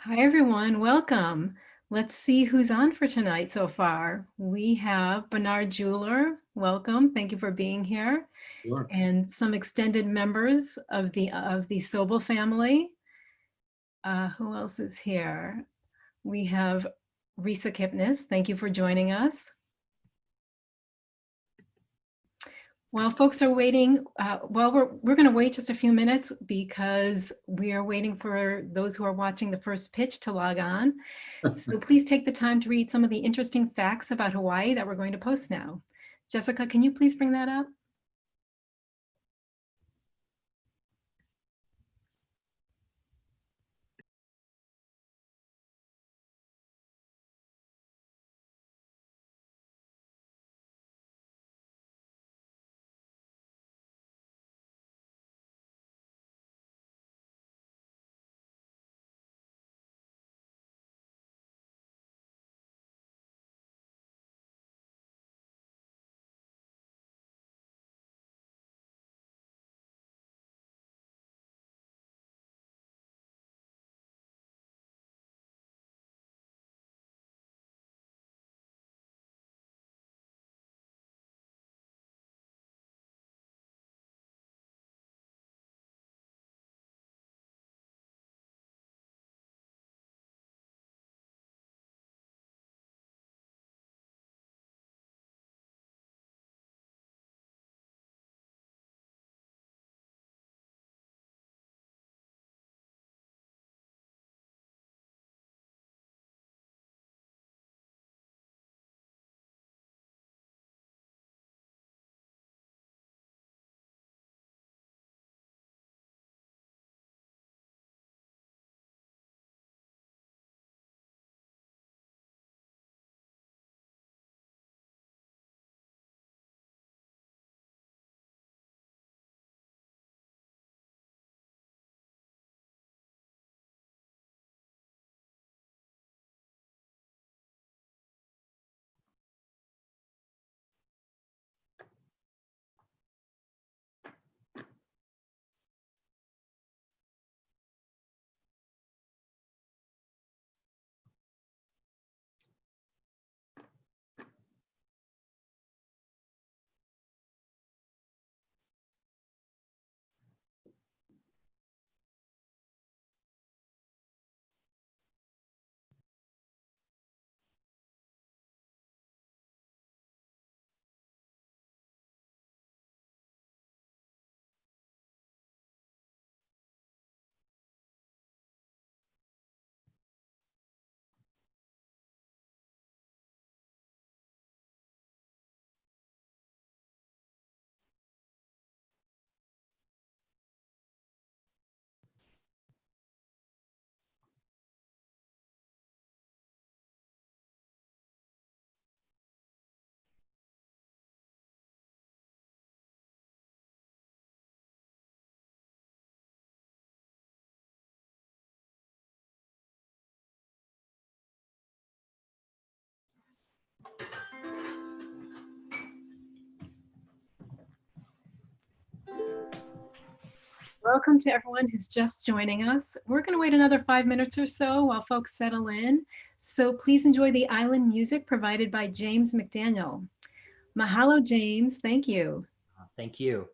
Hi, everyone. Welcome. Let's see who's on for tonight so far. We have Bernard Jeweler. Welcome. Thank you for being here. Sure. And some extended members of the Sobel family. Who else is here? We have Risa Kipnis. Thank you for joining us. While folks are waiting, we're going to wait just a few minutes because we are waiting for those who are watching the first pitch to log on. So please take the time to read some of the interesting facts about Hawaii that we're going to post now. Jessica, can you please bring that up? Welcome to everyone who's just joining us. We're going to wait another 5 minutes or so while folks settle in. So please enjoy the island music provided by James McDaniel. Mahalo, James. Thank you. Thank you.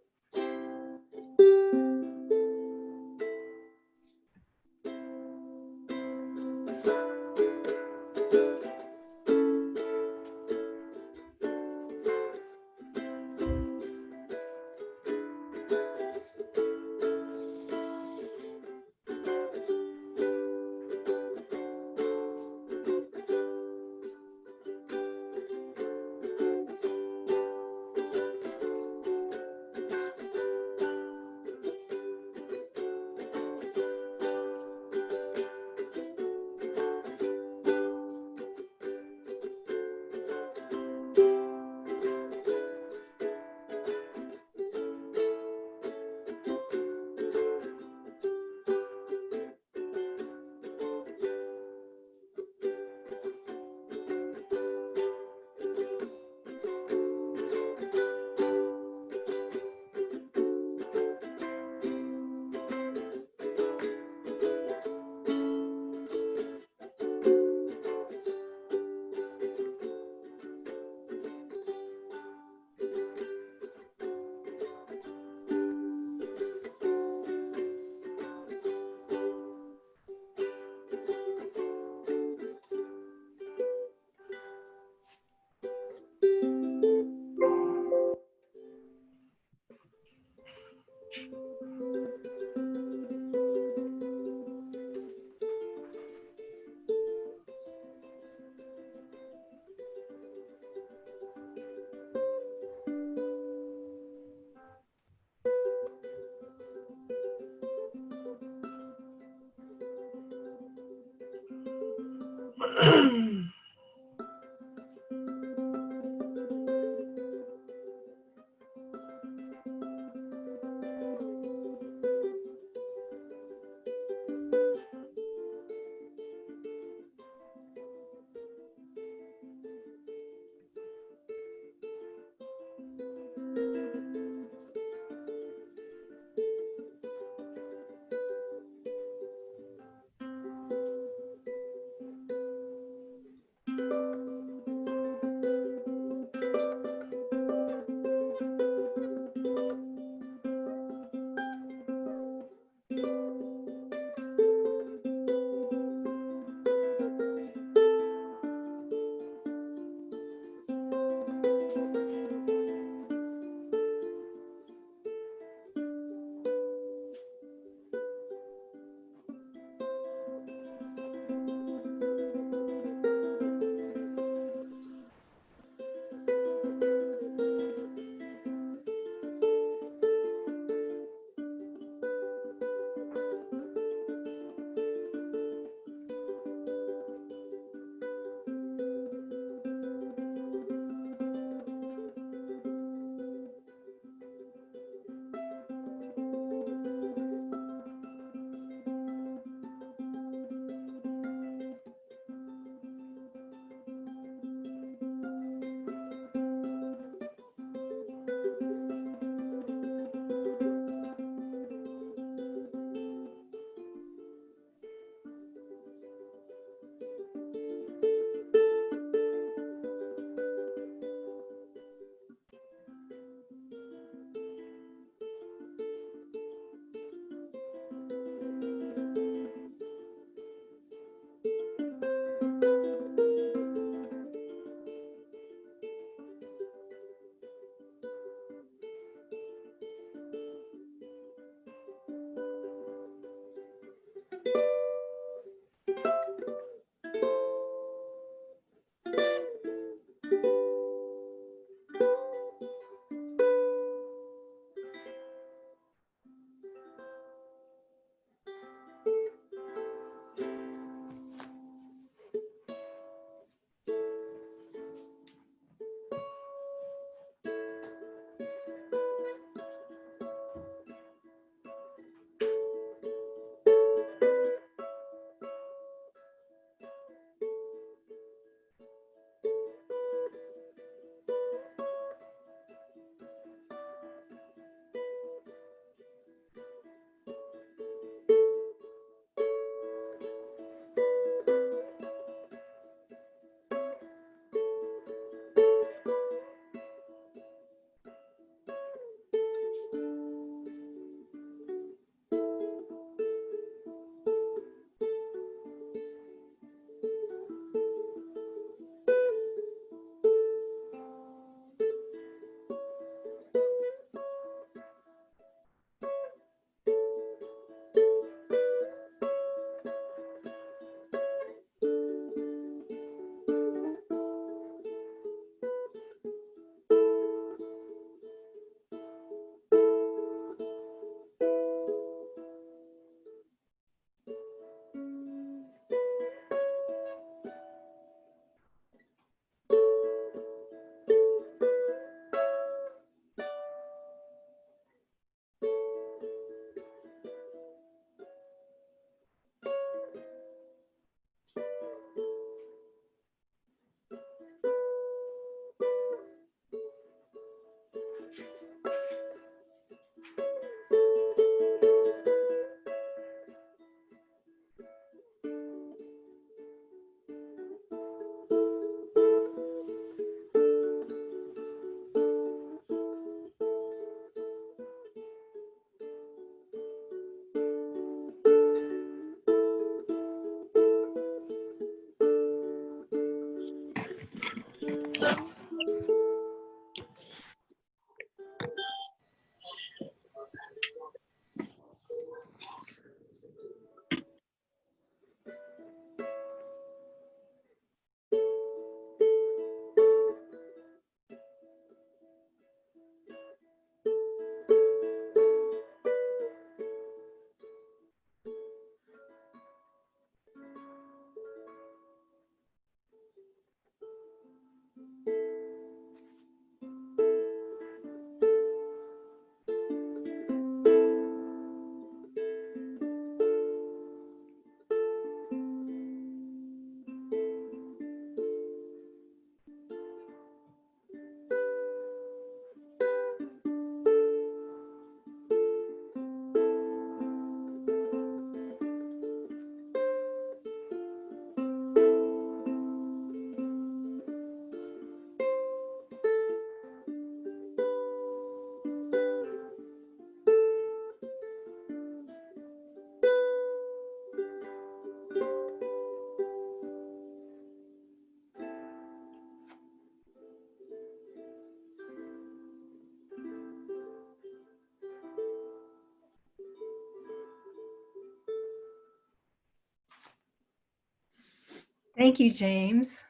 Thank you, James.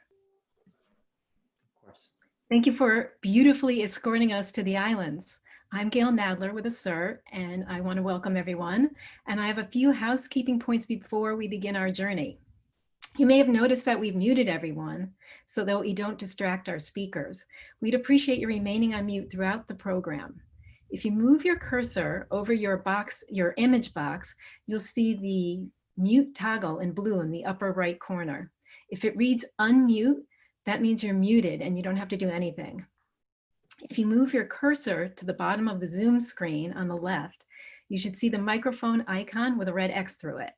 Of course. Thank you for beautifully escorting us to the islands. I'm Gail Nadler with ASIRT, and I want to welcome everyone. And I have a few housekeeping points before we begin our journey. You may have noticed that we've muted everyone so that we don't distract our speakers. We'd appreciate you remaining on mute throughout the program. If you move your cursor over your image box, you'll see the mute toggle in blue in the upper right corner. If it reads unmute, that means you're muted and you don't have to do anything. If you move your cursor to the bottom of the Zoom screen on the left, you should see the microphone icon with a red X through it.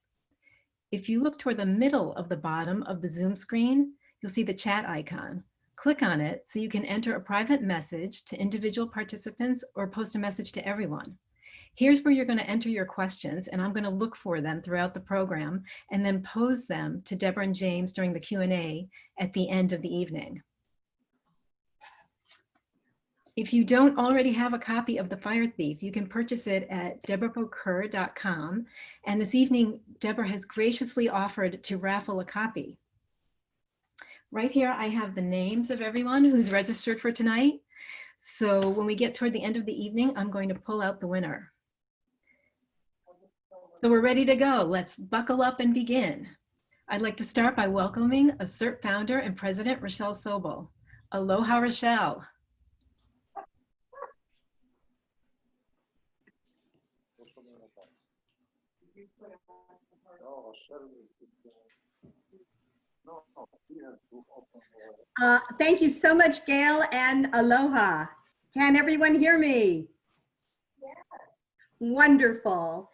If you look toward the middle of the bottom of the Zoom screen, you'll see the chat icon. Click on it so you can enter a private message to individual participants or post a message to everyone. Here's where you're going to enter your questions, and I'm going to look for them throughout the program and then pose them to Deborah and James during the Q&A at the end of the evening. If you don't already have a copy of The Fire Thief, you can purchase it at deborahbocur.com. And this evening, Deborah has graciously offered to raffle a copy. Right here, I have the names of everyone who's registered for tonight. So when we get toward the end of the evening, I'm going to pull out the winner. So we're ready to go. Let's buckle up and begin. I'd like to start by welcoming ASIRT founder and president, Rochelle Sobel. Aloha, Rochelle. Thank you so much, Gail, and aloha. Can everyone hear me? Yeah. Wonderful.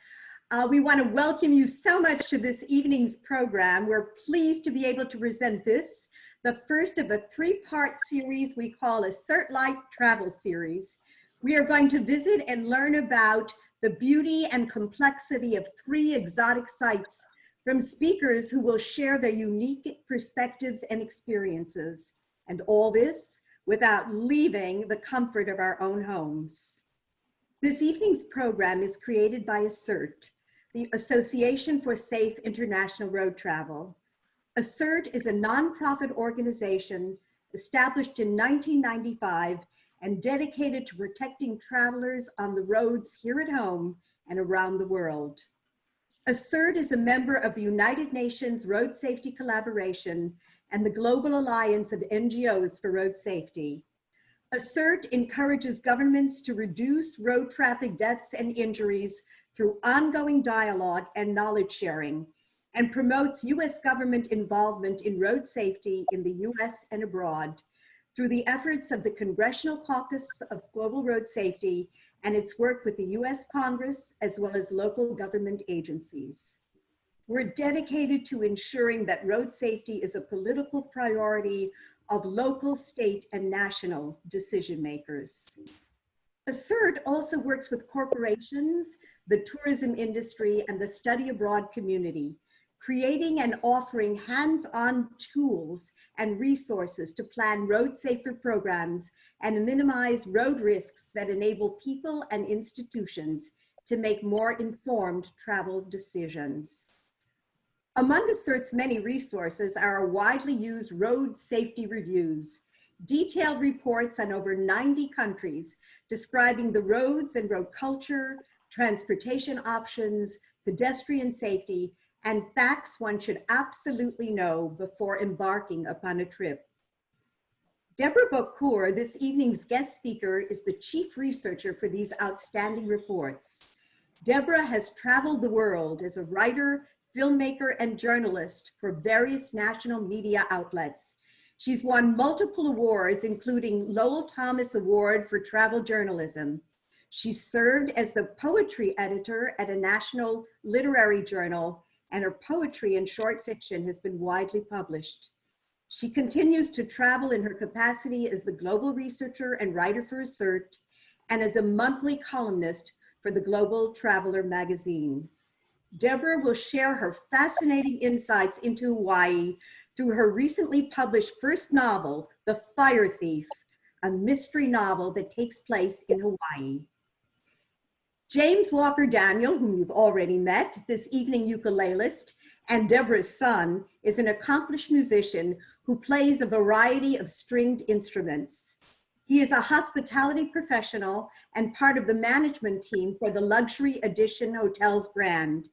We want to welcome you so much to this evening's program. We're pleased to be able to present this, the first of a three-part series we call ASIRT Lite Travel Series. We are going to visit and learn about the beauty and complexity of 3 exotic sites from speakers who will share their unique perspectives and experiences, and all this without leaving the comfort of our own homes. This evening's program is created by ASIRT, the Association for Safe International Road Travel. ASIRT is a nonprofit organization established in 1995 and dedicated to protecting travelers on the roads here at home and around the world. ASIRT is a member of the United Nations Road Safety Collaboration and the Global Alliance of NGOs for Road Safety. ASIRT encourages governments to reduce road traffic deaths and injuries through ongoing dialogue and knowledge sharing, and promotes U.S. government involvement in road safety in the U.S. and abroad through the efforts of the Congressional Caucus of Global Road Safety and its work with the U.S. Congress, as well as local government agencies. We're dedicated to ensuring that road safety is a political priority of local, state, and national decision makers. ASIRT also works with corporations, the tourism industry, and the study abroad community, creating and offering hands-on tools and resources to plan road safer programs and minimize road risks that enable people and institutions to make more informed travel decisions. Among ASIRT's many resources are our widely used road safety reviews, detailed reports on over 90 countries describing the roads and road culture, transportation options, pedestrian safety, and facts one should absolutely know before embarking upon a trip. Deborah Bocur, this evening's guest speaker, is the chief researcher for these outstanding reports. Deborah has traveled the world as a writer, filmmaker, and journalist for various national media outlets. She's won multiple awards, including Lowell Thomas Award for Travel Journalism. She served as the poetry editor at a national literary journal, and her poetry and short fiction has been widely published. She continues to travel in her capacity as the global researcher and writer for ASIRT and as a monthly columnist for the Global Traveler magazine. Deborah will share her fascinating insights into Hawaii through her recently published first novel, The Fire Thief, a mystery novel that takes place in Hawaii. James Walker Daniel, whom you've already met, this evening ukulelist, And Deborah's son is an accomplished musician who plays a variety of stringed instruments. He is a hospitality professional and part of the management team for the Luxury Edition Hotels brand.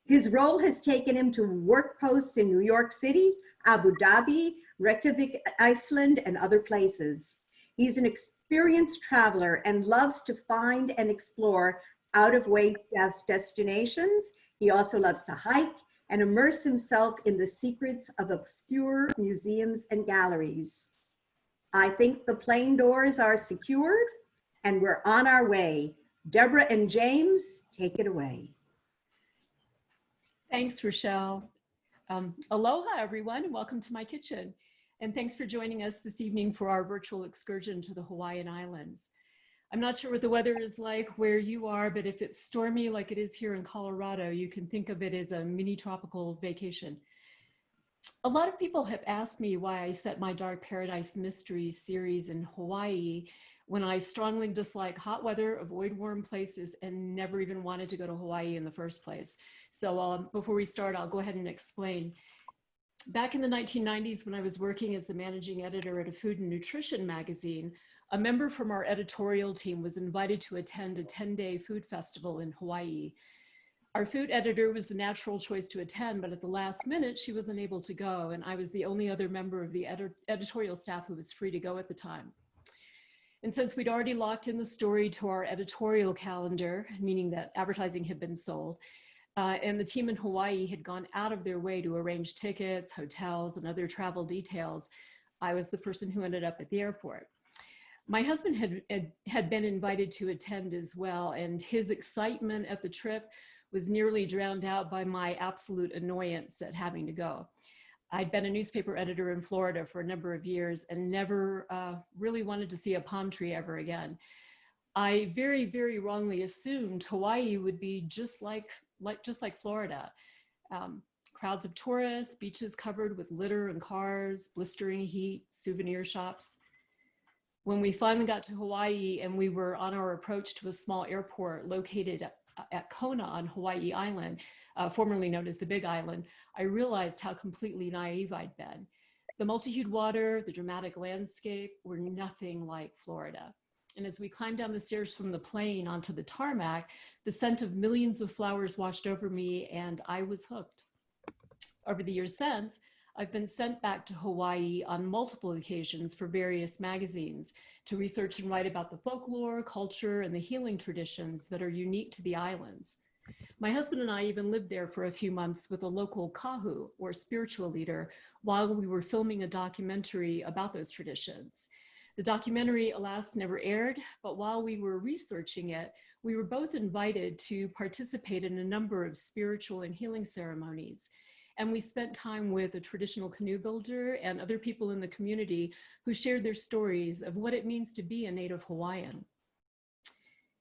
His role has taken him to work posts in New York City, Abu Dhabi, Reykjavik, Iceland, and other places. He's an experienced traveler and loves to find and explore out-of-way destinations. He also loves to hike and immerse himself in the secrets of obscure museums and galleries. I think the plane doors are secured and we're on our way. Deborah and James, take it away. Thanks, Rochelle. Aloha, everyone, and welcome to my kitchen. And thanks for joining us this evening for our virtual excursion to the Hawaiian Islands. I'm not sure what the weather is like where you are, but if it's stormy like it is here in Colorado, you can think of it as a mini tropical vacation. A lot of people have asked me why I set my Dark Paradise Mysteries series in Hawaii when I strongly dislike hot weather, avoid warm places, and never even wanted to go to Hawaii in the first place. So before we start, I'll go ahead and explain. Back in the 1990s, when I was working as the managing editor at a food and nutrition magazine, a member from our editorial team was invited to attend a 10-day food festival in Hawaii. Our food editor was the natural choice to attend, but at the last minute, she was unable to go, and I was the only other member of the editorial staff who was free to go at the time. And since we'd already locked in the story to our editorial calendar, meaning that advertising had been sold, and the team in Hawaii had gone out of their way to arrange tickets, hotels, and other travel details, I was the person who ended up at the airport. My husband had been invited to attend as well, and his excitement at the trip was nearly drowned out by my absolute annoyance at having to go. I'd been a newspaper editor in Florida for a number of years and never really wanted to see a palm tree ever again. I very, very wrongly assumed Hawaii would be just like Florida. Crowds of tourists, beaches covered with litter and cars, blistering heat, souvenir shops. When we finally got to Hawaii and we were on our approach to a small airport located at Kona on Hawaii Island, formerly known as the Big Island, I realized how completely naive I'd been. The multi-hued water, the dramatic landscape were nothing like Florida. And as we climbed down the stairs from the plane onto the tarmac, the scent of millions of flowers washed over me and I was hooked. Over the years since, I've been sent back to Hawaii on multiple occasions for various magazines to research and write about the folklore, culture, and the healing traditions that are unique to the islands. My husband and I even lived there for a few months with a local kahu, or spiritual leader, while we were filming a documentary about those traditions. The documentary, alas, never aired, but while we were researching it, we were both invited to participate in a number of spiritual and healing ceremonies. And we spent time with a traditional canoe builder and other people in the community who shared their stories of what it means to be a native Hawaiian.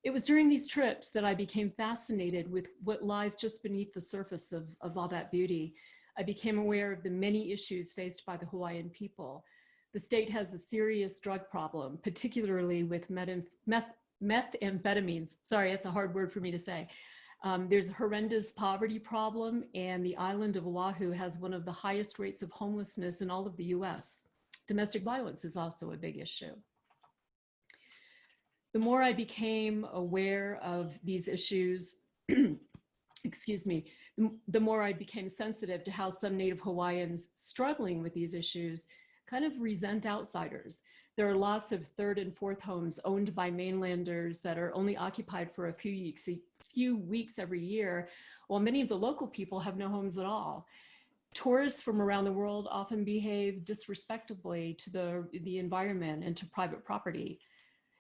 It was during these trips that I became fascinated with what lies just beneath the surface of all that beauty. I became aware of the many issues faced by the Hawaiian people. The state has a serious drug problem, particularly with methamphetamines. Sorry, it's a hard word for me to say. There's a horrendous poverty problem, and the island of Oahu has one of the highest rates of homelessness in all of the US. Domestic violence is also a big issue. The more I became aware of these issues, excuse me, the more I became sensitive to how some Native Hawaiians struggling with these issues kind of resent outsiders. There are lots of third and fourth homes owned by mainlanders that are only occupied for a few weeks every year, while many of the local people have no homes at all. Tourists from around the world often behave disrespectfully to the environment and to private property.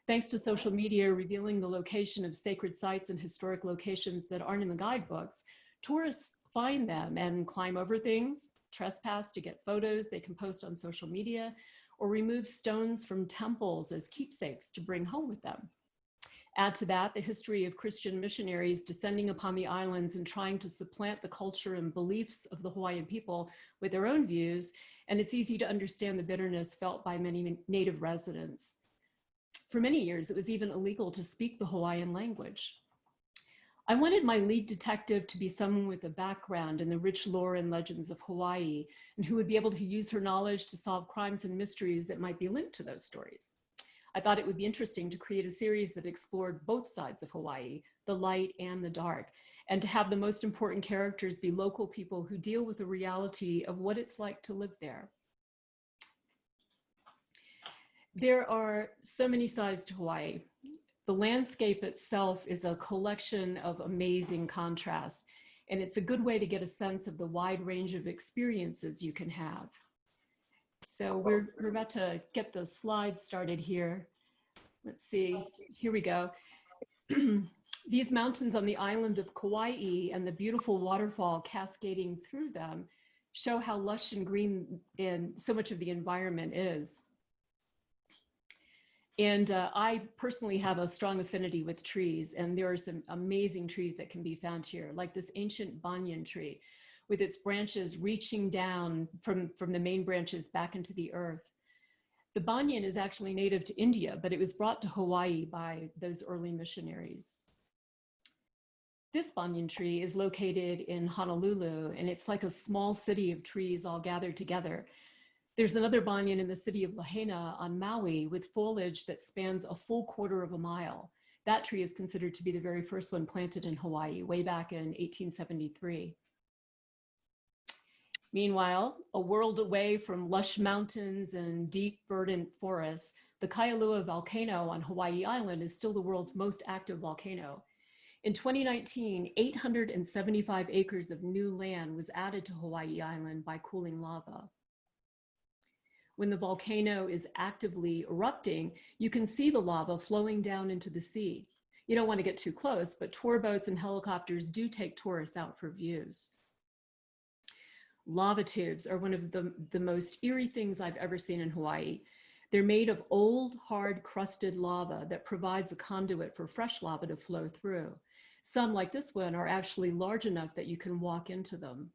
Thanks to social media revealing the location of sacred sites and historic locations that aren't in the guidebooks, tourists find them and climb over things, trespass to get photos they can post on social media, or remove stones from temples as keepsakes to bring home with them. Add to that the history of Christian missionaries descending upon the islands and trying to supplant the culture and beliefs of the Hawaiian people with their own views, and it's easy to understand the bitterness felt by many native residents. For many years, it was even illegal to speak the Hawaiian language. I wanted my lead detective to be someone with a background in the rich lore and legends of Hawaii, and who would be able to use her knowledge to solve crimes and mysteries that might be linked to those stories. I thought it would be interesting to create a series that explored both sides of Hawaii, the light and the dark, and to have the most important characters be local people who deal with the reality of what it's like to live there. There are so many sides to Hawaii. The landscape itself is a collection of amazing contrasts, and it's a good way to get a sense of the wide range of experiences you can have. So we're about to get the slides started here. Let's see, here we go. These mountains on the island of Kauai and the beautiful waterfall cascading through them show how lush and green and so much of the environment is. And I personally have a strong affinity with trees, and there are some amazing trees that can be found here, like this ancient banyan tree with its branches reaching down from the main branches back into the earth. The banyan is actually native to India, but it was brought to Hawaii by those early missionaries. This banyan tree is located in Honolulu, and it's like a small city of trees all gathered together. There's another banyan in the city of Lahaina on Maui with foliage that spans a full quarter of a mile. That tree is considered to be the very first one planted in Hawaii way back in 1873. Meanwhile, a world away from lush mountains and deep verdant forests, the Kailua volcano on Hawaii Island is still the world's most active volcano. In 2019, 875 acres of new land was added to Hawaii Island by cooling lava. When the volcano is actively erupting, you can see the lava flowing down into the sea. You don't want to get too close, but tour boats and helicopters do take tourists out for views. Lava tubes are one of the most eerie things I've ever seen in Hawaii. They're made of old, hard, crusted lava that provides a conduit for fresh lava to flow through. Some, like this one, are actually large enough that you can walk into them.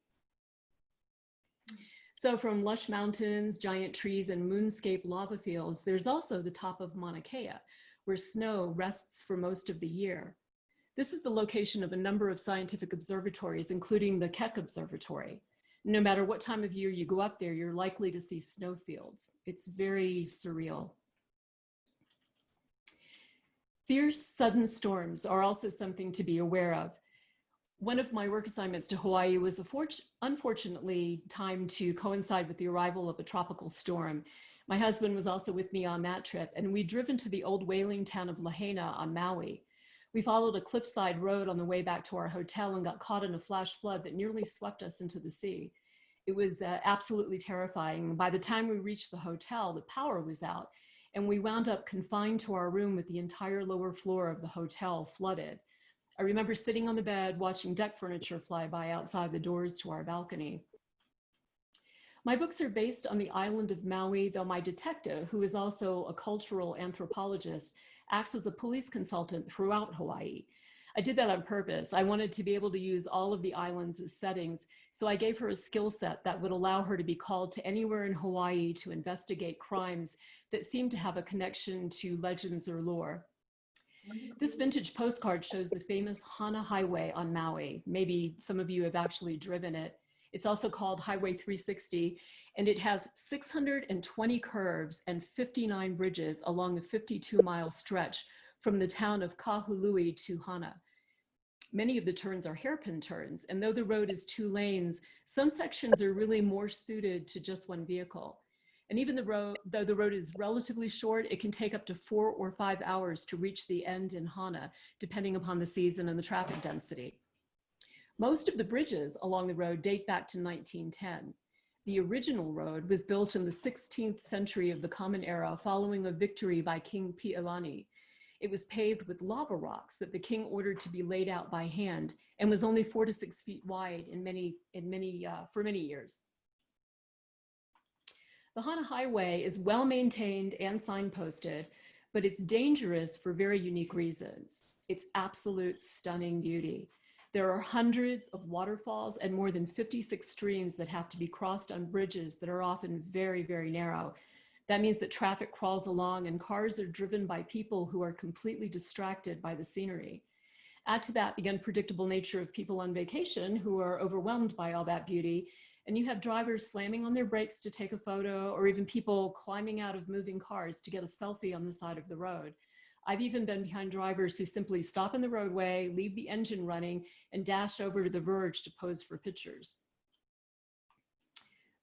So from lush mountains, giant trees, and moonscape lava fields, there's also the top of Mauna Kea, where snow rests for most of the year. This is the location of a number of scientific observatories, including the Keck Observatory. No matter what time of year you go up there, you're likely to see snowfields. It's very surreal. Fierce sudden storms are also something to be aware of. One of my work assignments to Hawaii was unfortunately timed to coincide with the arrival of a tropical storm. My husband was also with me on that trip, and we'd driven to the old whaling town of Lahaina on Maui. We followed a cliffside road on the way back to our hotel and got caught in a flash flood that nearly swept us into the sea. It was absolutely terrifying. By the time we reached the hotel, the power was out, and we wound up confined to our room with the entire lower floor of the hotel flooded. I remember sitting on the bed watching deck furniture fly by outside the doors to our balcony. My books are based on the island of Maui, though my detective, who is also a cultural anthropologist, acts as a police consultant throughout Hawaii. I did that on purpose. I wanted to be able to use all of the islands as settings, so I gave her a skill set that would allow her to be called to anywhere in Hawaii to investigate crimes that seem to have a connection to legends or lore. This vintage postcard shows the famous Hana Highway on Maui. Maybe some of you have actually driven it. It's also called Highway 360, and it has 620 curves and 59 bridges along a 52-mile stretch from the town of Kahului to Hana. Many of the turns are hairpin turns, and though the road is 2 lanes, some sections are really more suited to just one vehicle. And even though the road is relatively short, it can take up to 4 or 5 hours to reach the end in Hana, depending upon the season and the traffic density. Most of the bridges along the road date back to 1910. The original road was built in the 16th century of the Common Era following a victory by King Pi'ilani. It was paved with lava rocks that the king ordered to be laid out by hand and was only 4 to 6 feet wide for many years. The Hana Highway is well maintained and signposted, but it's dangerous for very unique reasons. It's absolute stunning beauty. There are hundreds of waterfalls and more than 56 streams that have to be crossed on bridges that are often very, very narrow. That means that traffic crawls along and cars are driven by people who are completely distracted by the scenery. Add to that the unpredictable nature of people on vacation who are overwhelmed by all that beauty, and you have drivers slamming on their brakes to take a photo, or even people climbing out of moving cars to get a selfie on the side of the road. I've even been behind drivers who simply stop in the roadway, leave the engine running, and dash over to the verge to pose for pictures.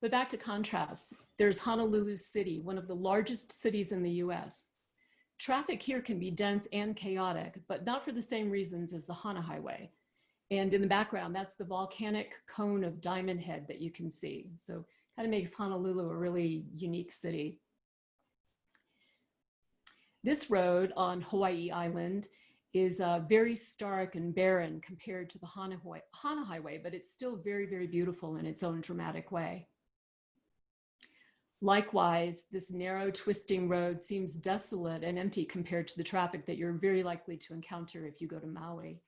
But back to contrast, there's Honolulu City, one of the largest cities in the US. Traffic here can be dense and chaotic, but not for the same reasons as the Hana Highway. And in the background, that's the volcanic cone of Diamond Head that you can see. So kind of makes Honolulu a really unique city. This road on Hawaii Island is very stark and barren compared to the Hana Highway, but it's still very, very beautiful in its own dramatic way. Likewise, this narrow, twisting road seems desolate and empty compared to the traffic that you're very likely to encounter if you go to Maui.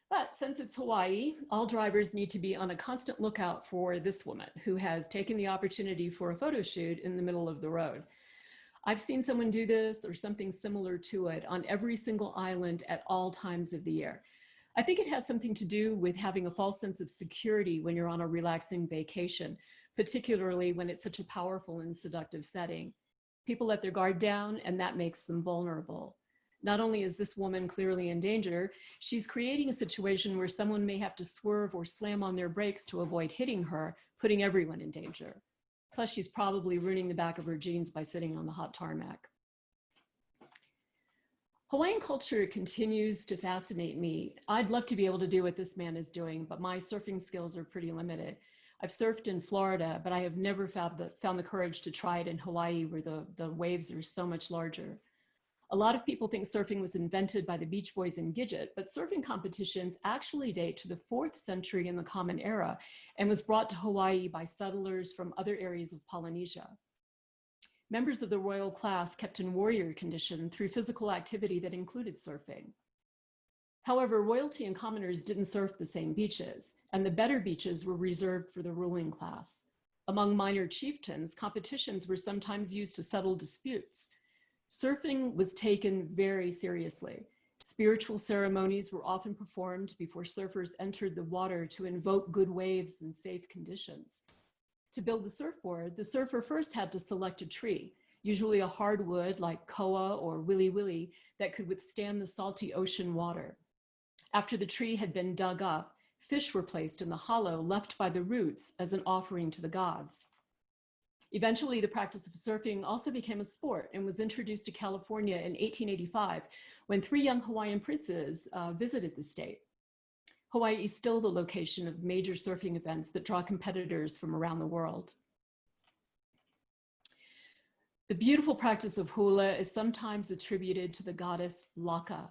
But since it's Hawaii, all drivers need to be on a constant lookout for this woman who has taken the opportunity for a photo shoot in the middle of the road. I've seen someone do this or something similar to it on every single island at all times of the year. I think it has something to do with having a false sense of security when you're on a relaxing vacation, particularly when it's such a powerful and seductive setting. People let their guard down, and that makes them vulnerable. Not only is this woman clearly in danger, she's creating a situation where someone may have to swerve or slam on their brakes to avoid hitting her, putting everyone in danger. Plus, she's probably ruining the back of her jeans by sitting on the hot tarmac. Hawaiian culture continues to fascinate me. I'd love to be able to do what this man is doing, but my surfing skills are pretty limited. I've surfed in Florida, but I have never found the courage to try it in Hawaii, where the waves are so much larger. A lot of people think surfing was invented by the Beach Boys and Gidget, but surfing competitions actually date to the 4th century in the Common Era and was brought to Hawaii by settlers from other areas of Polynesia. Members of the royal class kept in warrior condition through physical activity that included surfing. However, royalty and commoners didn't surf the same beaches, and the better beaches were reserved for the ruling class. Among minor chieftains, competitions were sometimes used to settle disputes. Surfing was taken very seriously. Spiritual ceremonies were often performed before surfers entered the water to invoke good waves and safe conditions. To build the surfboard, the surfer first had to select a tree, usually a hardwood like koa or willy willy that could withstand the salty ocean water. After the tree had been dug up, fish were placed in the hollow left by the roots as an offering to the gods. Eventually, the practice of surfing also became a sport and was introduced to California in 1885 when 3 young Hawaiian princes visited the state. Hawaii is still the location of major surfing events that draw competitors from around the world. The beautiful practice of hula is sometimes attributed to the goddess Laka.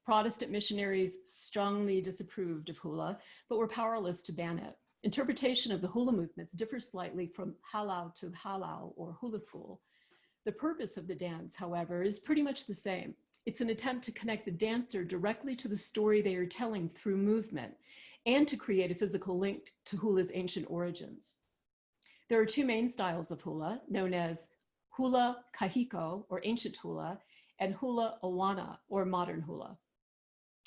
Protestant missionaries strongly disapproved of hula, but were powerless to ban it. Interpretation of the hula movements differs slightly from halau to halau or hula school. The purpose of the dance, however, is pretty much the same. It's an attempt to connect the dancer directly to the story they are telling through movement and to create a physical link to hula's ancient origins. There are 2 main styles of hula, known as hula kahiko or ancient hula and hula awana or modern hula.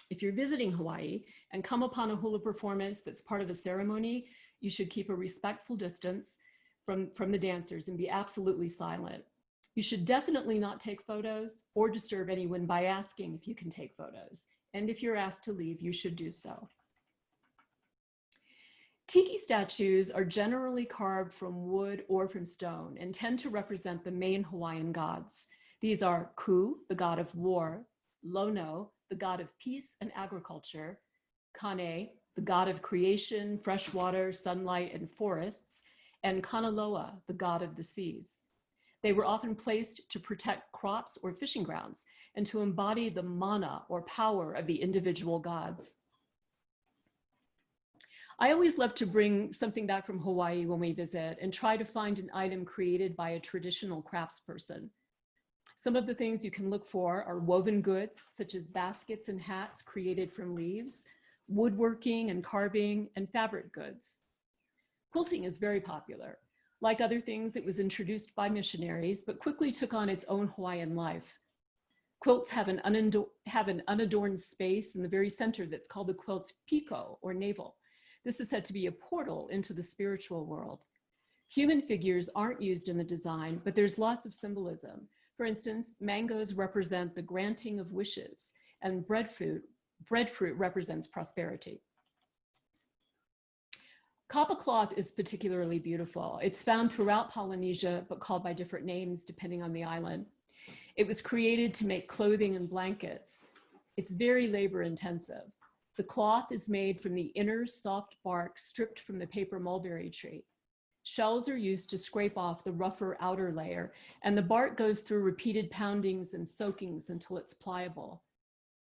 If you're visiting Hawaii and come upon a hula performance that's part of a ceremony, you should keep a respectful distance from the dancers and be absolutely silent. You should definitely not take photos or disturb anyone by asking if you can take photos. And if you're asked to leave, you should do so. Tiki statues are generally carved from wood or from stone and tend to represent the main Hawaiian gods. These are Ku, the god of war, Lono, the god of peace and agriculture, Kane, the god of creation, fresh water, sunlight, and forests, and Kanaloa, the god of the seas. They were often placed to protect crops or fishing grounds and to embody the mana or power of the individual gods. I always love to bring something back from Hawaii when we visit and try to find an item created by a traditional craftsperson. Some of the things you can look for are woven goods, such as baskets and hats created from leaves, woodworking and carving, and fabric goods. Quilting is very popular. Like other things, it was introduced by missionaries, but quickly took on its own Hawaiian life. Quilts have an unadorned space in the very center that's called the quilt's pico, or navel. This is said to be a portal into the spiritual world. Human figures aren't used in the design, but there's lots of symbolism. For instance, mangoes represent the granting of wishes, and breadfruit represents prosperity. Kapa cloth is particularly beautiful. It's found throughout Polynesia, but called by different names depending on the island. It was created to make clothing and blankets. It's very labor intensive. The cloth is made from the inner soft bark stripped from the paper mulberry tree. Shells are used to scrape off the rougher outer layer, and the bark goes through repeated poundings and soakings until it's pliable.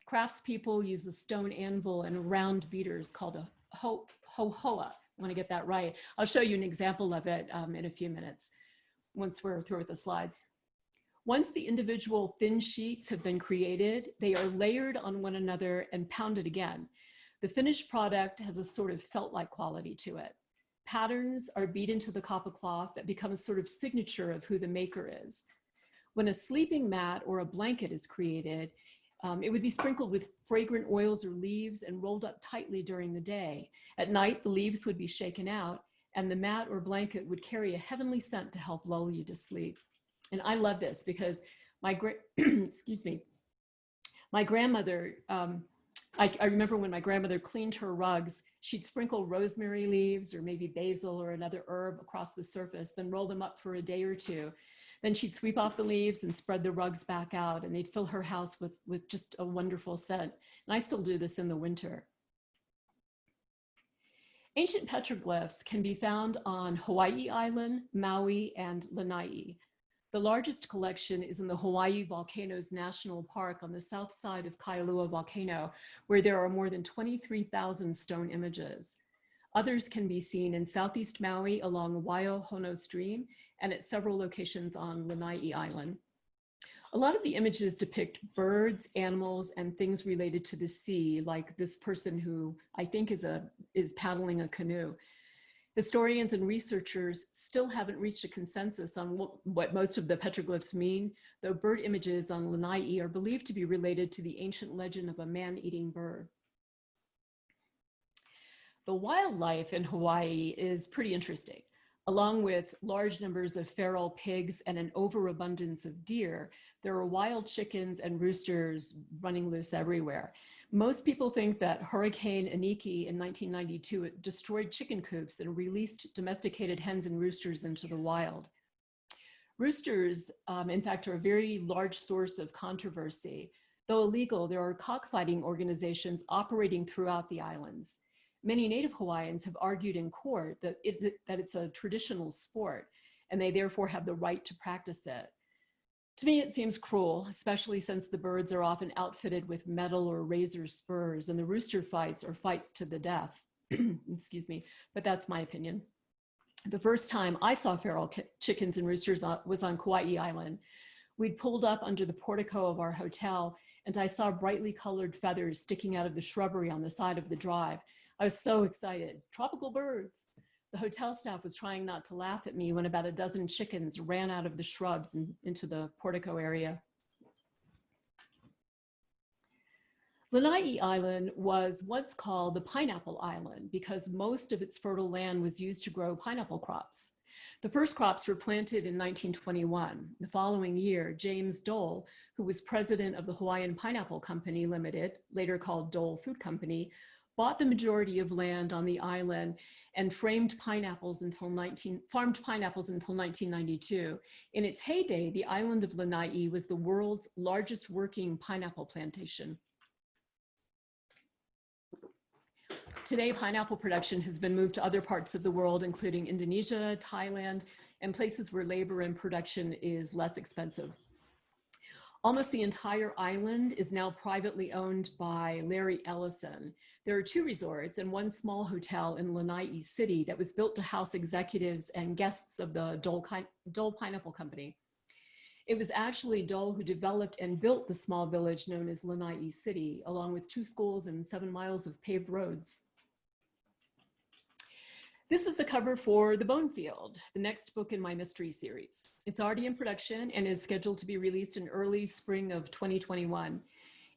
Craftspeople use a stone anvil and round beaters called a ho-hoa. I want to get that right. I'll show you an example of it in a few minutes once we're through with the slides. Once the individual thin sheets have been created, they are layered on one another and pounded again. The finished product has a sort of felt-like quality to it. Patterns are beat into the kapa cloth that become a sort of signature of who the maker is. When a sleeping mat or a blanket is created, it would be sprinkled with fragrant oils or leaves and rolled up tightly during the day. At night, the leaves would be shaken out, and the mat or blanket would carry a heavenly scent to help lull you to sleep. And I love this because excuse me, my grandmother, I remember when my grandmother cleaned her rugs, she'd sprinkle rosemary leaves or maybe basil or another herb across the surface, then roll them up for a day or two. Then she'd sweep off the leaves and spread the rugs back out, and they'd fill her house with just a wonderful scent. And I still do this in the winter. Ancient petroglyphs can be found on Hawaii Island, Maui, and Lanai. The largest collection is in the Hawaii Volcanoes National Park on the south side of Kailua Volcano, where there are more than 23,000 stone images. Others can be seen in southeast Maui along Waiohono Stream and at several locations on Lanai Island. A lot of the images depict birds, animals, and things related to the sea, like this person who I think is paddling a canoe. Historians and researchers still haven't reached a consensus on what most of the petroglyphs mean, though bird images on Lanai are believed to be related to the ancient legend of a man-eating bird. The wildlife in Hawaii is pretty interesting. Along with large numbers of feral pigs and an overabundance of deer, there are wild chickens and roosters running loose everywhere. Most people think that Hurricane Iniki in 1992 destroyed chicken coops and released domesticated hens and roosters into the wild. Roosters, in fact, are a very large source of controversy. Though illegal, there are cockfighting organizations operating throughout the islands. Many Native Hawaiians have argued in court that it's a traditional sport, and they therefore have the right to practice it. To me, it seems cruel, especially since the birds are often outfitted with metal or razor spurs, and the rooster fights are fights to the death. Excuse me, but that's my opinion. The first time I saw feral chickens and roosters was on Kauai Island. We'd pulled up under the portico of our hotel, and I saw brightly colored feathers sticking out of the shrubbery on the side of the drive. I was so excited. Tropical birds. The hotel staff was trying not to laugh at me when about a dozen chickens ran out of the shrubs and into the portico area. Lanai Island was once called the Pineapple Island because most of its fertile land was used to grow pineapple crops. The first crops were planted in 1921. The following year, James Dole, who was president of the Hawaiian Pineapple Company Limited, later called Dole Food Company, bought the majority of land on the island and farmed pineapples until 1992. In its heyday, the island of Lanai was the world's largest working pineapple plantation. Today, pineapple production has been moved to other parts of the world, including Indonesia, Thailand, and places where labor and production is less expensive. Almost the entire island is now privately owned by Larry Ellison. There are 2 resorts and 1 small hotel in Lanai City that was built to house executives and guests of the Dole Pineapple Company. It was actually Dole who developed and built the small village known as Lanai City, along with 2 schools and 7 miles of paved roads. This is the cover for The Bone Field, the next book in my mystery series. It's already in production and is scheduled to be released in early spring of 2021.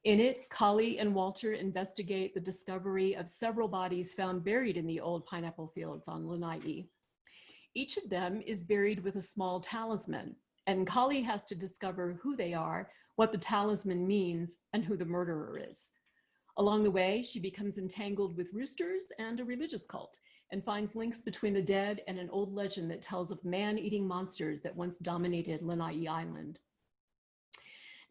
In it, Kali and Walter investigate the discovery of several bodies found buried in the old pineapple fields on Lanai. Each of them is buried with a small talisman, and Kali has to discover who they are, what the talisman means, and who the murderer is. Along the way, she becomes entangled with roosters and a religious cult, and finds links between the dead and an old legend that tells of man-eating monsters that once dominated Lanai Island.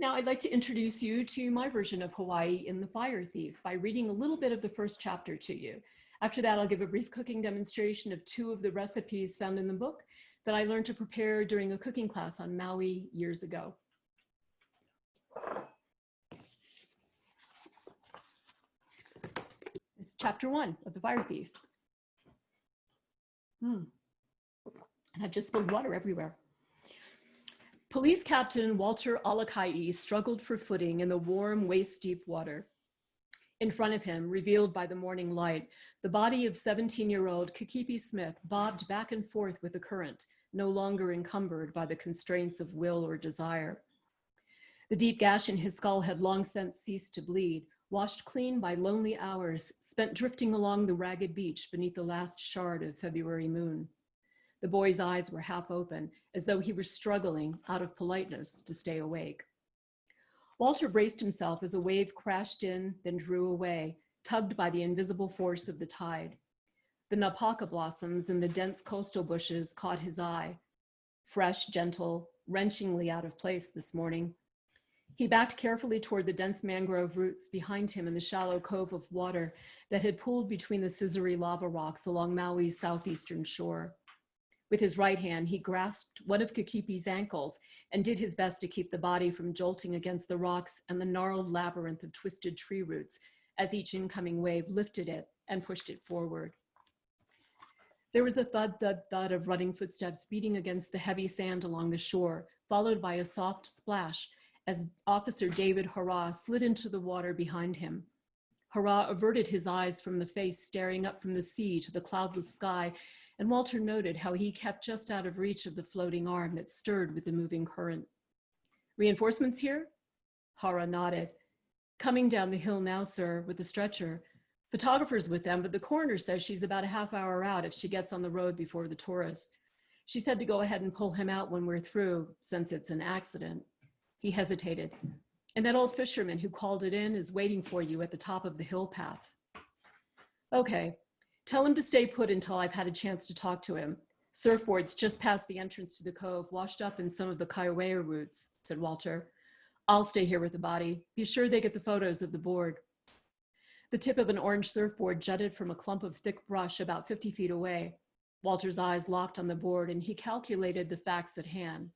Now, I'd like to introduce you to my version of Hawaii in The Fire Thief by reading a little bit of the first chapter to you. After that, I'll give a brief cooking demonstration of 2 of the recipes found in the book that I learned to prepare during a cooking class on Maui years ago. This is chapter 1 of The Fire Thief. And I've just spilled water everywhere. Police Captain Walter Alakai struggled for footing in the warm, waist-deep water. In front of him, revealed by the morning light, the body of 17-year-old Kikipi Smith bobbed back and forth with the current, no longer encumbered by the constraints of will or desire. The deep gash in his skull had long since ceased to bleed, washed clean by lonely hours spent drifting along the ragged beach beneath the last shard of February moon. The boy's eyes were half open, as though he were struggling, out of politeness, to stay awake. Walter braced himself as a wave crashed in, then drew away, tugged by the invisible force of the tide. The napaka blossoms in the dense coastal bushes caught his eye, fresh, gentle, wrenchingly out of place this morning. He backed carefully toward the dense mangrove roots behind him in the shallow cove of water that had pooled between the scissory lava rocks along Maui's southeastern shore. With his right hand, he grasped one of Kikipi's ankles and did his best to keep the body from jolting against the rocks and the gnarled labyrinth of twisted tree roots as each incoming wave lifted it and pushed it forward. There was a thud, thud, thud of running footsteps beating against the heavy sand along the shore, followed by a soft splash as Officer David Hurrah slid into the water behind him. Hurrah averted his eyes from the face staring up from the sea to the cloudless sky, and Walter noted how he kept just out of reach of the floating arm that stirred with the moving current. "Reinforcements here?" Hurrah nodded. "Coming down the hill now, sir, with the stretcher. Photographer's with them, but the coroner says she's about a half hour out if she gets on the road before the tourists. She said to go ahead and pull him out when we're through, since it's an accident." He hesitated. "And that old fisherman who called it in is waiting for you at the top of the hill path." "Okay. Tell him to stay put until I've had a chance to talk to him. Surfboards just past the entrance to the cove, washed up in some of the Kaiowea roots," said Walter. "I'll stay here with the body. Be sure they get the photos of the board." The tip of an orange surfboard jutted from a clump of thick brush about 50 feet away. Walter's eyes locked on the board and he calculated the facts at hand.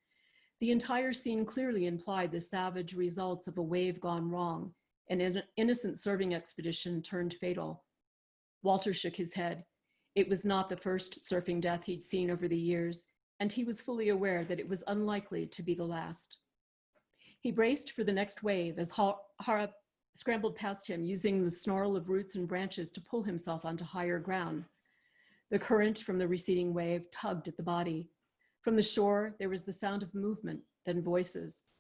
The entire scene clearly implied the savage results of a wave gone wrong, an innocent surfing expedition turned fatal. Walter shook his head. It was not the first surfing death he'd seen over the years, and he was fully aware that it was unlikely to be the last. He braced for the next wave as Hara scrambled past him, using the snarl of roots and branches to pull himself onto higher ground. The current from the receding wave tugged at the body. From the shore, there was the sound of movement, then voices.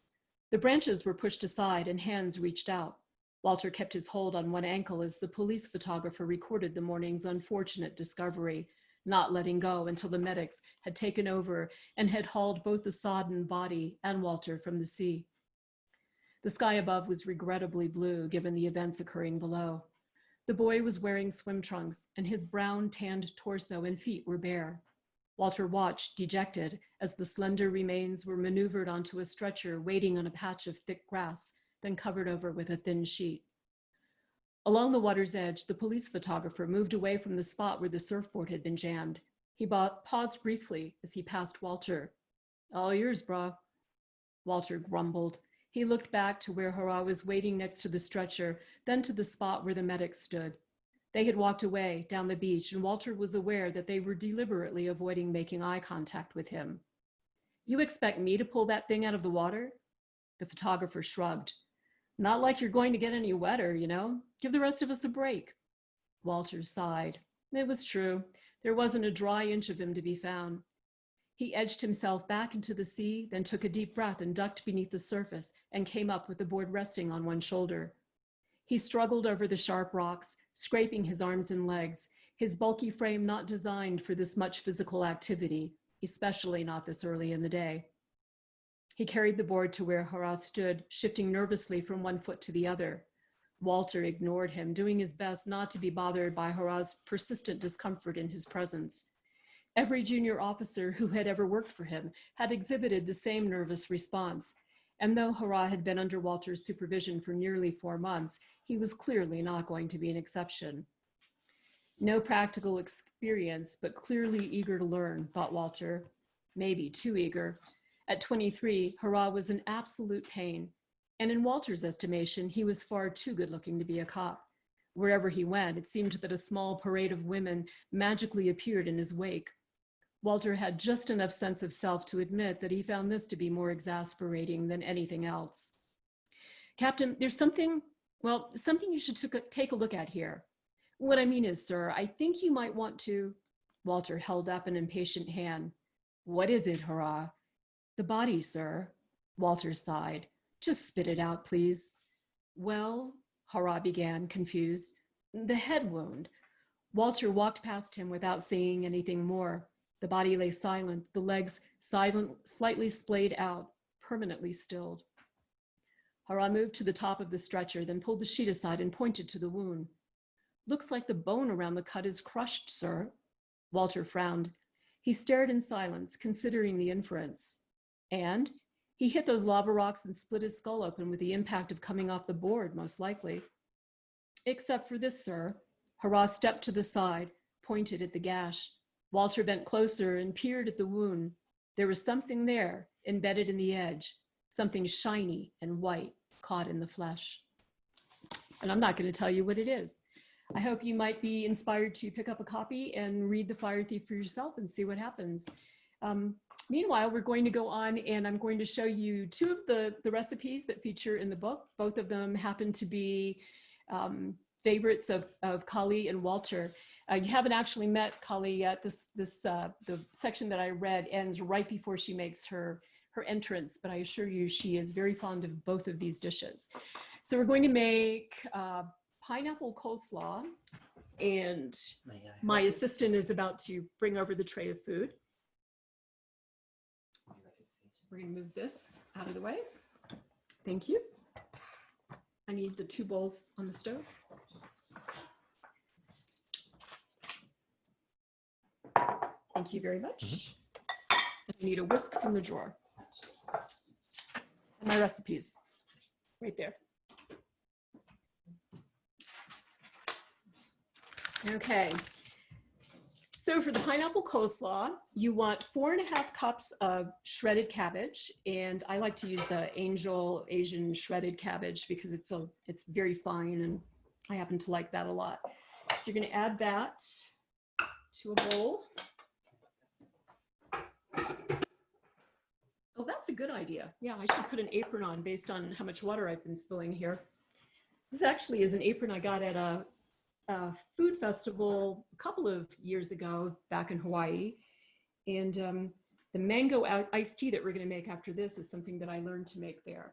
The branches were pushed aside and hands reached out. Walter kept his hold on one ankle as the police photographer recorded the morning's unfortunate discovery, not letting go until the medics had taken over and had hauled both the sodden body and Walter from the sea. The sky above was regrettably blue, given the events occurring below. The boy was wearing swim trunks, and his brown, tanned torso and feet were bare. Walter watched, dejected, as the slender remains were maneuvered onto a stretcher waiting on a patch of thick grass, then covered over with a thin sheet. Along the water's edge, the police photographer moved away from the spot where the surfboard had been jammed. He paused briefly as he passed Walter. "All yours, brah." Walter grumbled. He looked back to where Hurrah was waiting next to the stretcher, then to the spot where the medics stood. They had walked away down the beach, and Walter was aware that they were deliberately avoiding making eye contact with him. "You expect me to pull that thing out of the water?" The photographer shrugged. "Not like you're going to get any wetter, you know. Give the rest of us a break." Walter sighed. It was true. There wasn't a dry inch of him to be found. He edged himself back into the sea, then took a deep breath and ducked beneath the surface and came up with the board resting on one shoulder. He struggled over the sharp rocks, scraping his arms and legs, his bulky frame not designed for this much physical activity, especially not this early in the day. He carried the board to where Hara stood, shifting nervously from one foot to the other. Walter ignored him, doing his best not to be bothered by Hara's persistent discomfort in his presence. Every junior officer who had ever worked for him had exhibited the same nervous response, and though Hara had been under Walter's supervision for nearly 4 months, he was clearly not going to be an exception. No practical experience, but clearly eager to learn, thought Walter. Maybe too eager. At 23, Hara was an absolute pain, and in Walter's estimation, he was far too good-looking to be a cop. Wherever he went, it seemed that a small parade of women magically appeared in his wake. Walter had just enough sense of self to admit that he found this to be more exasperating than anything else. Captain, there's something you should take a look at here. What I mean is, sir, I think you might want to... Walter held up an impatient hand. What is it, Hara? The body, sir. Walter sighed. Just spit it out, please. Well, Hara began, confused. The head wound. Walter walked past him without saying anything more. The body lay silent, the legs slightly splayed out, permanently stilled. Hara moved to the top of the stretcher, then pulled the sheet aside and pointed to the wound. Looks like the bone around the cut is crushed, sir. Walter frowned. He stared in silence, considering the inference. And he hit those lava rocks and split his skull open with the impact of coming off the board, most likely. Except for this, sir. Hara stepped to the side, pointed at the gash. Walter bent closer and peered at the wound. There was something there, embedded in the edge, something shiny and white, caught in the flesh. And I'm not going to tell you what it is. I hope you might be inspired to pick up a copy and read The Fire Thief for yourself and see what happens. Meanwhile, we're going to go on and I'm going to show you 2 of the recipes that feature in the book. Both of them happen to be favorites of Kali and Walter. You haven't actually met Kali yet. The section that I read ends right before she makes her entrance, but I assure you she is very fond of both of these dishes. So we're going to make pineapple coleslaw, and my assistant is about to bring over the tray of food. We're going to move this out of the way. Thank you. I need the 2 bowls on the stove. Thank you very much. And I need a whisk from the drawer. And my recipes, right there. Okay. So for the pineapple coleslaw, you want 4½ cups of shredded cabbage. And I like to use the Angel Asian shredded cabbage because it's very fine and I happen to like that a lot. So you're going to add that to a bowl. Oh, that's a good idea. Yeah, I should put an apron on based on how much water I've been spilling here. This actually is an apron I got at a food festival a couple of years ago back in Hawaii. And the mango iced tea that we're going to make after this is something that I learned to make there.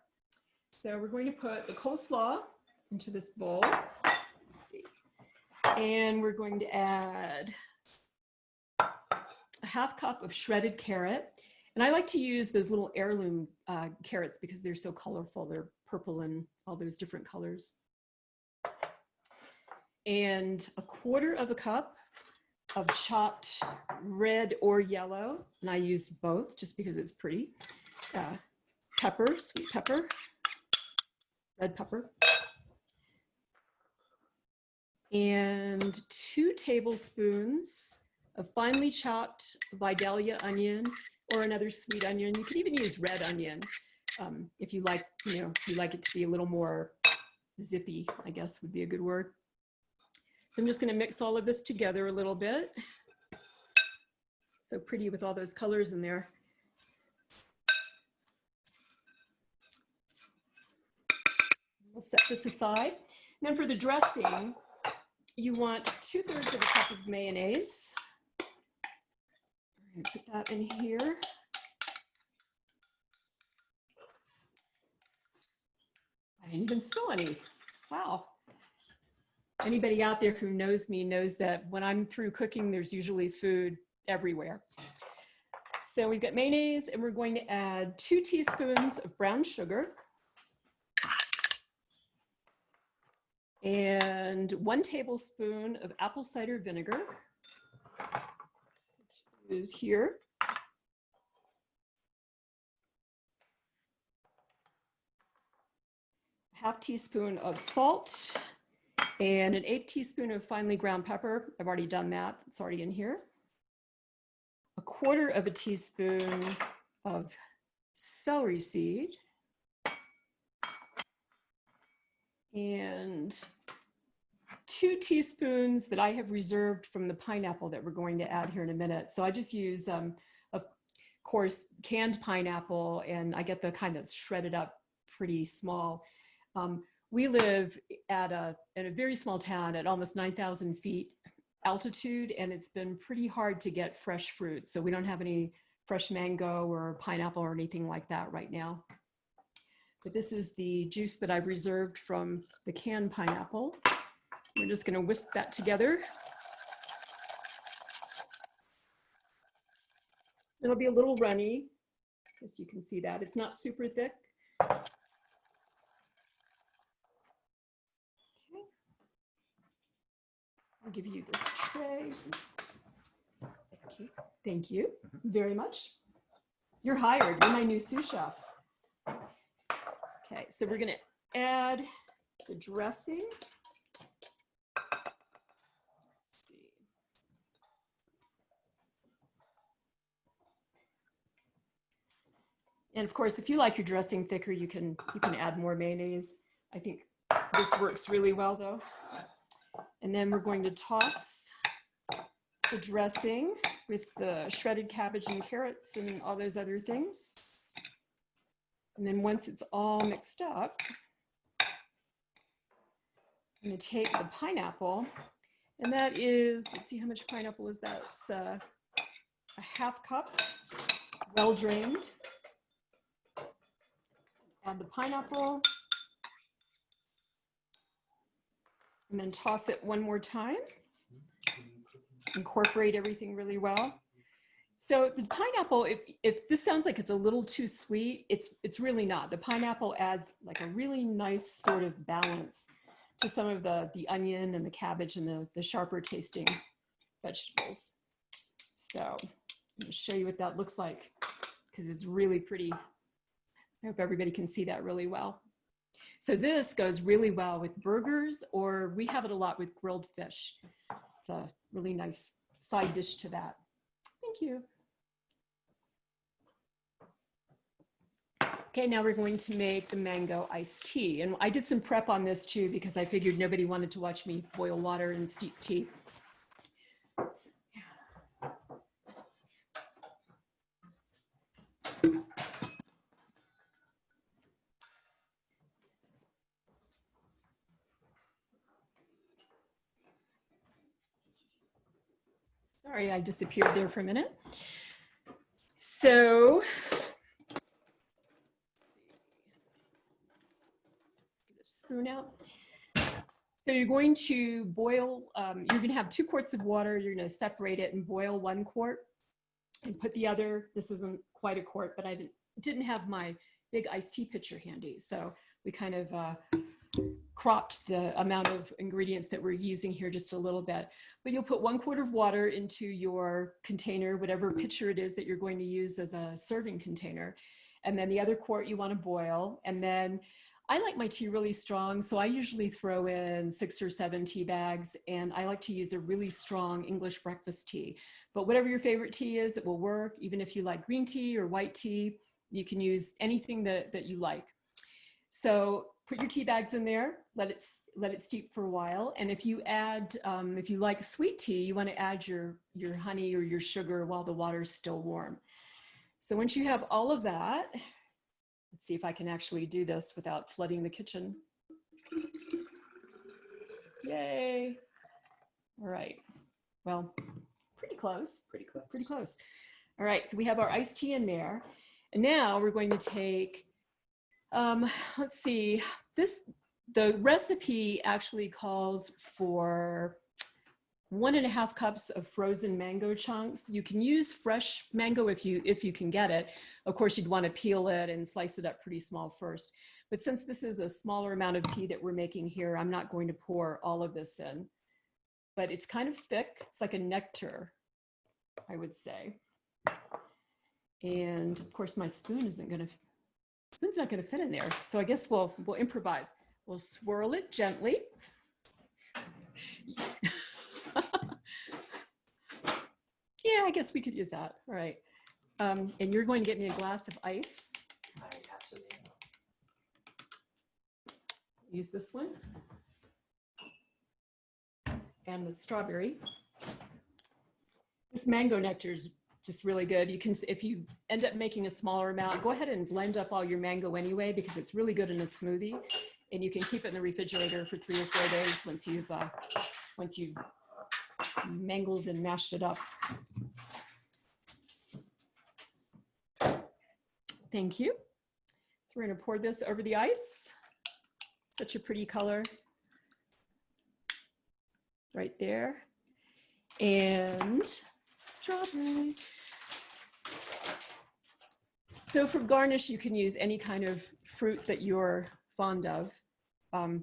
So we're going to put the coleslaw into this bowl. Let's see. And we're going to add a ½ cup of shredded carrot. And I like to use those little heirloom carrots because they're so colorful. They're purple and all those different colors. And a ½ cup of chopped red or yellow. And I used both just because it's pretty. Pepper, sweet pepper, red pepper. And 2 tablespoons of finely chopped Vidalia onion or another sweet onion. You could even use red onion if you like, if you like it to be a little more zippy, I guess would be a good word. So I'm just going to mix all of this together a little bit. So pretty with all those colors in there. We'll set this aside. And then for the dressing, you want 2/3 of a cup of mayonnaise. Put that in here. I didn't even spill any. Wow. Anybody out there who knows me knows that when I'm through cooking, there's usually food everywhere. So we've got mayonnaise, and we're going to add 2 teaspoons of brown sugar and 1 tablespoon of apple cider vinegar, which is here. Half teaspoon of salt and an 1/8 teaspoon of finely ground pepper. I've already done that. It's already in here. 1/4 of a teaspoon of celery seed. And 2 teaspoons that I have reserved from the pineapple that we're going to add here in a minute. So I just use, of course, canned pineapple, and I get the kind that's shredded up pretty small. We live at a very small town at almost 9,000 feet altitude, and it's been pretty hard to get fresh fruit. So we don't have any fresh mango or pineapple or anything like that right now. But this is the juice that I've reserved from the canned pineapple. We're just going to whisk that together. It'll be a little runny, as you can see that. It's not super thick. I'll give you this tray. Thank you. Thank you very much. You're hired. You're my new sous chef. Okay, so we're going to add the dressing. Let's see. And of course, if you like your dressing thicker, you can add more mayonnaise. I think this works really well, though. And then we're going to toss the dressing with the shredded cabbage and carrots and all those other things. And then once it's all mixed up, I'm going to take the pineapple, and that is, let's see, how much pineapple is that? It's a 1/2 cup, well drained. Add the pineapple, and then toss it one more time. Incorporate everything really well. So the pineapple, if this sounds like it's a little too sweet, it's really not. The pineapple adds like a really nice sort of balance to some of the onion and the cabbage and the sharper tasting vegetables. So I'm going to show you what that looks like, because it's really pretty. I hope everybody can see that really well. So this goes really well with burgers, or we have it a lot with grilled fish. It's a really nice side dish to that. Thank you. Okay, now we're going to make the mango iced tea. And I did some prep on this too, because I figured nobody wanted to watch me boil water and steep tea. Sorry, I disappeared there for a minute. So, get a spoon out. So you're going to boil, you're going to have 2 quarts of water. You're going to separate it and boil 1 quart and put the other, this isn't quite a quart, but I didn't have my big iced tea pitcher handy. So we kind of cropped the amount of ingredients that we're using here just a little bit. But you'll put 1 quart of water into your container, whatever pitcher it is that you're going to use as a serving container. And then the other quart you want to boil. And then I like my tea really strong, so I usually throw in 6 or 7 tea bags, and I like to use a really strong English breakfast tea. But whatever your favorite tea is, it will work. Even if you like green tea or white tea, you can use anything that you like. So put your tea bags in there, let it steep for a while. And if you add, if you like sweet tea, you want to add your honey or your sugar while the water is still warm. So once you have all of that, let's see if I can actually do this without flooding the kitchen. Yay. All right. Well, pretty close. Pretty close. Pretty close. All right, so we have our iced tea in there. And now we're going to take, let's see, the recipe actually calls for 1.5 cups of frozen mango chunks. You can use fresh mango if you can get it. Of course, you'd want to peel it and slice it up pretty small first. But since this is a smaller amount of tea that we're making here, I'm not going to pour all of this in. But it's kind of thick. It's like a nectar, I would say. And of course, my spoon's not going to fit in there. So I guess we'll improvise. We'll swirl it gently. Yeah, I guess we could use that. All right. And you're going to get me a glass of ice. I absolutely am. Use this one. And the strawberry. This mango nectar is just really good. You can, if you end up making a smaller amount, go ahead and blend up all your mango anyway, because it's really good in a smoothie. And you can keep it in the refrigerator for 3 or 4 days once you've mangled and mashed it up. Thank you. So we're going to pour this over the ice. Such a pretty color. Right there. And strawberry. So for garnish, you can use any kind of fruit that you're fond of. Our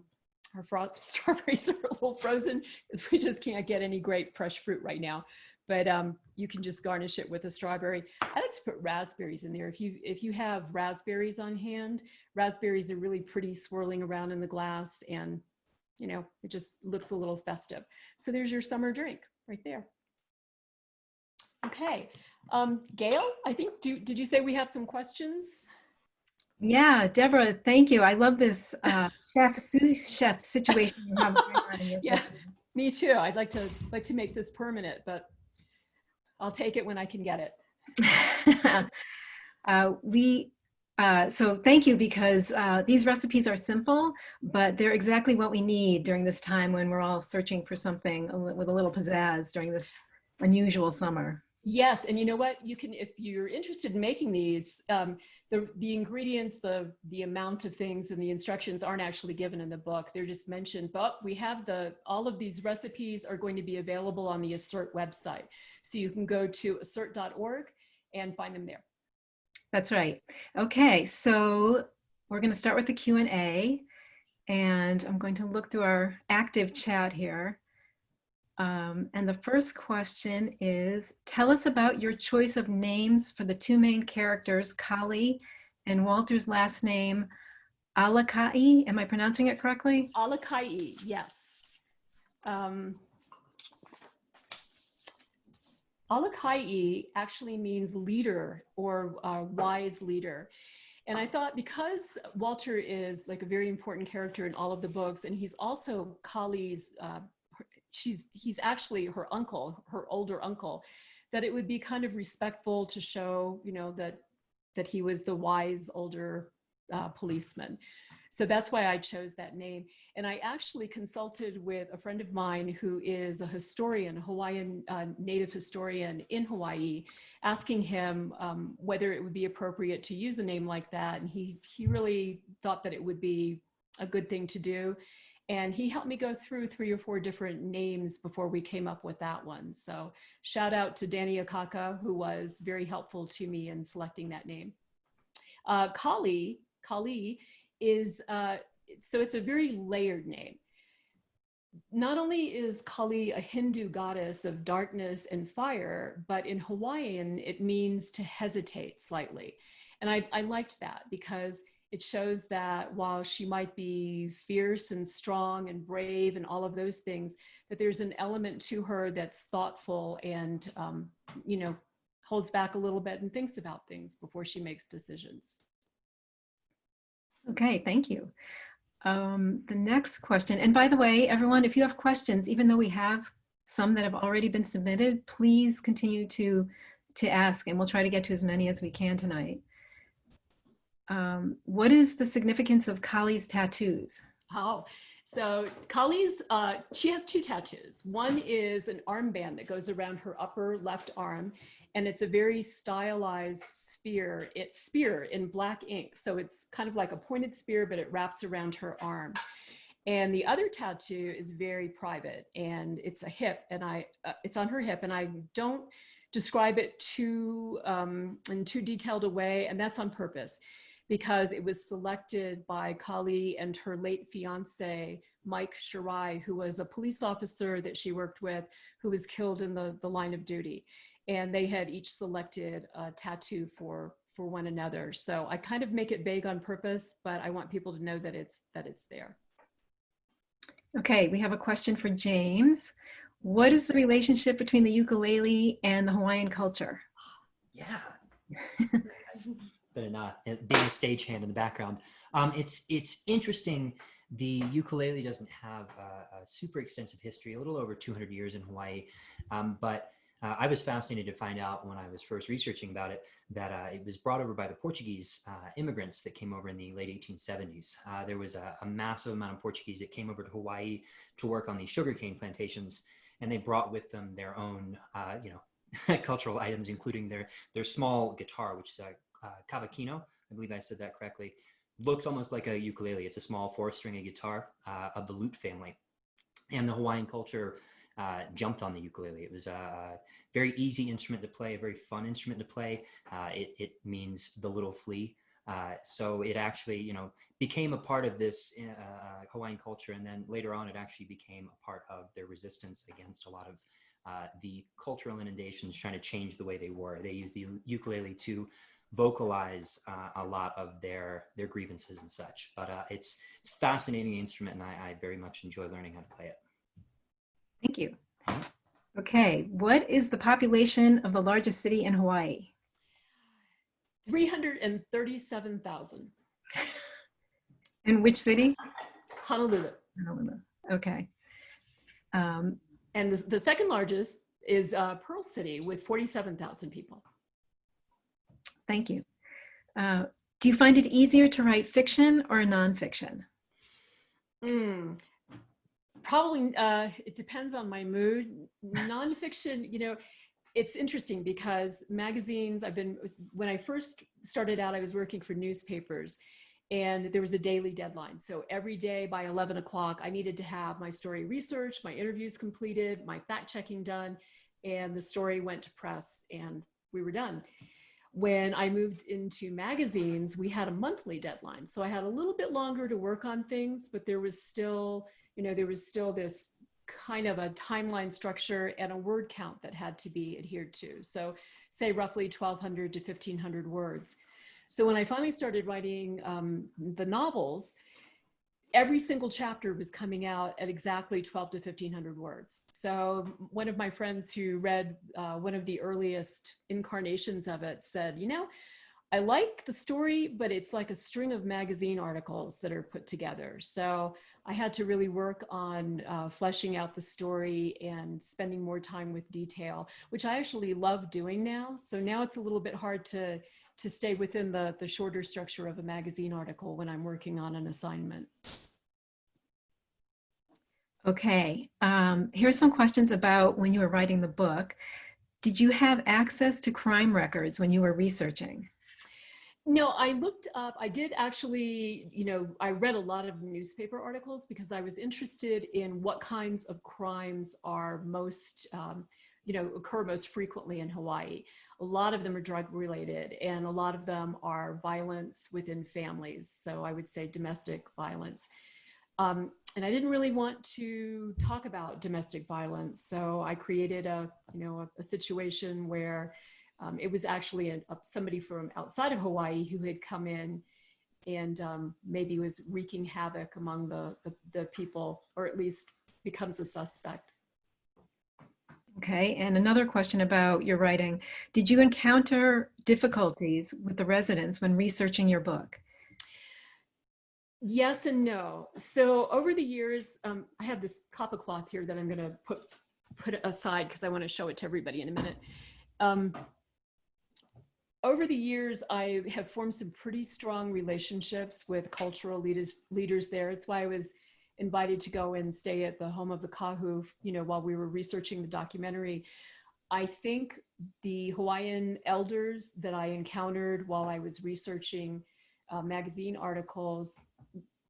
strawberries are a little frozen because we just can't get any great fresh fruit right now. But you can just garnish it with a strawberry. I like to put raspberries in there. If you have raspberries on hand, raspberries are really pretty swirling around in the glass, and you know, it just looks a little festive. So there's your summer drink right there. Okay, Gail, I think, did you say we have some questions? Yeah, Deborah, thank you. I love this sous chef situation you have going on in your Yeah, kitchen. me too. I'd like to make this permanent, but I'll take it when I can get it. So thank you, because these recipes are simple, but they're exactly what we need during this time when we're all searching for something with a little pizzazz during this unusual summer. Yes, and you know what? You can, if you're interested in making these, the ingredients, the amount of things, and the instructions aren't actually given in the book. They're just mentioned. But we have all of these recipes are going to be available on the ASIRT website, so you can go to asirt.org and find them there. That's right. Okay, so we're going to start with the Q&A, and I'm going to look through our active chat here. And the first question is, tell us about your choice of names for the 2 main characters, Kali and Walter's last name, Alakai. Am I pronouncing it correctly? Alakai, yes. Alakai actually means leader or wise leader. And I thought, because Walter is like a very important character in all of the books, and he's also Kali's, he's actually her uncle, her older uncle, that it would be kind of respectful to show, you know, that he was the wise older policeman. So that's why I chose that name. And I actually consulted with a friend of mine who is a historian, a Hawaiian native historian in Hawaii, asking him whether it would be appropriate to use a name like that. And he really thought that it would be a good thing to do. And he helped me go through 3 or 4 different names before we came up with that one. So shout out to Danny Akaka, who was very helpful to me in selecting that name. Kali is, so it's a very layered name. Not only is Kali a Hindu goddess of darkness and fire, but in Hawaiian, it means to hesitate slightly. And I liked that, because it shows that while she might be fierce and strong and brave and all of those things, that there's an element to her that's thoughtful and, you know, holds back a little bit and thinks about things before she makes decisions. Okay, thank you. The next question, and by the way, everyone, if you have questions, even though we have some that have already been submitted, please continue to ask, and we'll try to get to as many as we can tonight. What is the significance of Kali's tattoos? Oh, so Kali's, she has 2 tattoos. One is an armband that goes around her upper left arm, And it's a very stylized spear. It's spear in black ink. So it's kind of like a pointed spear, but it wraps around her arm. And the other tattoo is very private, and it's a hip, and it's on her hip, and I don't describe it too in too detailed a way, and that's on purpose, because it was selected by Kali and her late fiance, Mike Shirai, who was a police officer that she worked with, who was killed in the line of duty. And they had each selected a tattoo for one another. So I kind of make it vague on purpose, but I want people to know that it's there. Okay, we have a question for James. What is the relationship between the ukulele and the Hawaiian culture? Yeah. Better not being a stagehand in the background. It's interesting. The ukulele doesn't have a super extensive history, a little over 200 years in Hawaii, but I was fascinated to find out when I was first researching about it that it was brought over by the Portuguese immigrants that came over in the late 1870s. There was a massive amount of Portuguese that came over to Hawaii to work on these sugarcane plantations, and they brought with them their own, cultural items, including their small guitar, which is a cavaquinho. I believe I said that correctly. Looks almost like a ukulele. It's a small 4-stringed guitar of the lute family, and the Hawaiian culture jumped on the ukulele. It was a very easy instrument to play, a very fun instrument to play. It means the little flea. So it actually, became a part of this Hawaiian culture. And then later on, it actually became a part of their resistance against a lot of the cultural inundations trying to change the way they were. They used the ukulele to vocalize a lot of their grievances and such. But it's a fascinating instrument, and I very much enjoy learning how to play it. Thank you. Okay, what is the population of the largest city in Hawaii? 337,000. In which city? Honolulu. Honolulu. Okay. And the second largest is Pearl City with 47,000 people. Thank you. Do you find it easier to write fiction or nonfiction? Probably, it depends on my mood. Nonfiction, it's interesting because magazines, when I first started out, I was working for newspapers, and there was a daily deadline. So every day by 11 o'clock, I needed to have my story researched, my interviews completed, my fact checking done, and the story went to press, and we were done. When I moved into magazines, we had a monthly deadline. So I had a little bit longer to work on things, but there was still this kind of a timeline structure and a word count that had to be adhered to. So say roughly 1,200 to 1,500 words. So when I finally started writing the novels, every single chapter was coming out at exactly 12 to 1,500 words. So one of my friends who read one of the earliest incarnations of it said, I like the story, but it's like a string of magazine articles that are put together. So I had to really work on fleshing out the story and spending more time with detail, which I actually love doing now. So now it's a little bit hard to stay within the shorter structure of a magazine article when I'm working on an assignment. Okay, here's some questions about when you were writing the book. Did you have access to crime records when you were researching? No, I looked up, I did actually, I read a lot of newspaper articles because I was interested in what kinds of crimes are most, occur most frequently in Hawaii. A lot of them are drug related, and a lot of them are violence within families. So I would say domestic violence. And I didn't really want to talk about domestic violence. So I created a situation where it was actually somebody from outside of Hawaii who had come in and maybe was wreaking havoc among the people, or at least becomes a suspect. Okay, and another question about your writing. Did you encounter difficulties with the residents when researching your book? Yes and no. So over the years, I have this copper cloth here that I'm going to put aside because I want to show it to everybody in a minute. Over the years, I have formed some pretty strong relationships with cultural leaders there. It's why I was invited to go and stay at the home of the kahu, while we were researching the documentary. I think the Hawaiian elders that I encountered while I was researching magazine articles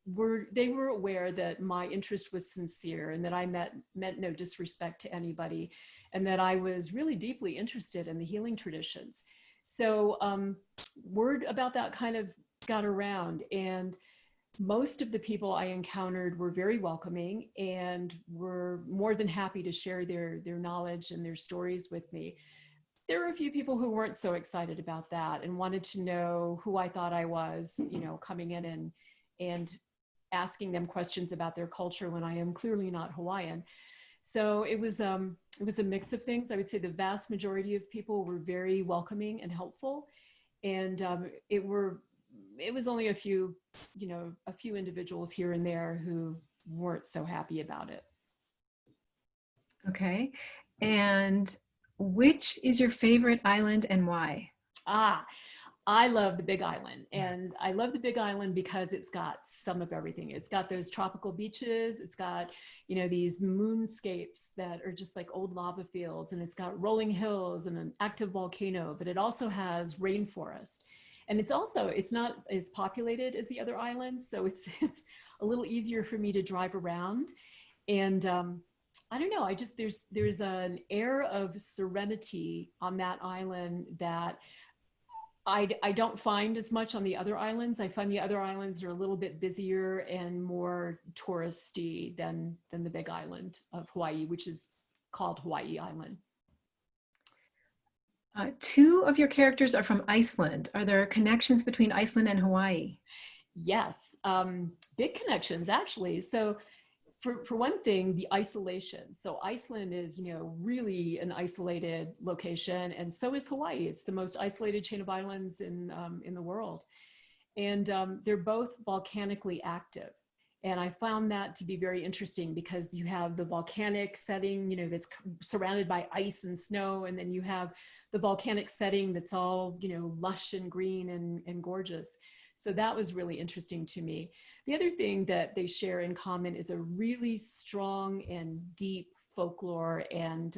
were aware that my interest was sincere and that I meant no disrespect to anybody, and that I was really deeply interested in the healing traditions. So word about that kind of got around, and most of the people I encountered were very welcoming and were more than happy to share their knowledge and their stories with me. There were a few people who weren't so excited about that and wanted to know who I thought I was, you know, coming in and asking them questions about their culture when I am clearly not Hawaiian. So it was a mix of things. I would say the vast majority of people were very welcoming and helpful, and it was only a few, you know, a few individuals here and there who weren't so happy about it. Okay. And which is your favorite island and why? I love the Big Island, and I love the Big Island because it's got some of everything. It's got those tropical beaches. It's got, you know, these moonscapes that are just like old lava fields, and it's got rolling hills and an active volcano, but it also has rainforest. And it's not as populated as the other islands. So it's a little easier for me to drive around. And I don't know, there's an air of serenity on that island that I don't find as much on the other islands. I find the other islands are a little bit busier and more touristy than the Big Island of Hawaii, which is called Hawaii Island. Two of your characters are from Iceland. Are there connections between Iceland and Hawaii? Yes, big connections actually. So for one thing, the isolation. So Iceland is, you know, really an isolated location, and so is Hawaii. It's the most isolated chain of islands in the world, and they're both volcanically active. And I found that to be very interesting because you have the volcanic setting, you know, that's surrounded by ice and snow, and then you have the volcanic setting that's all, you know, lush and green and gorgeous. So that was really interesting to me. The other thing that they share in common is a really strong and deep folklore and,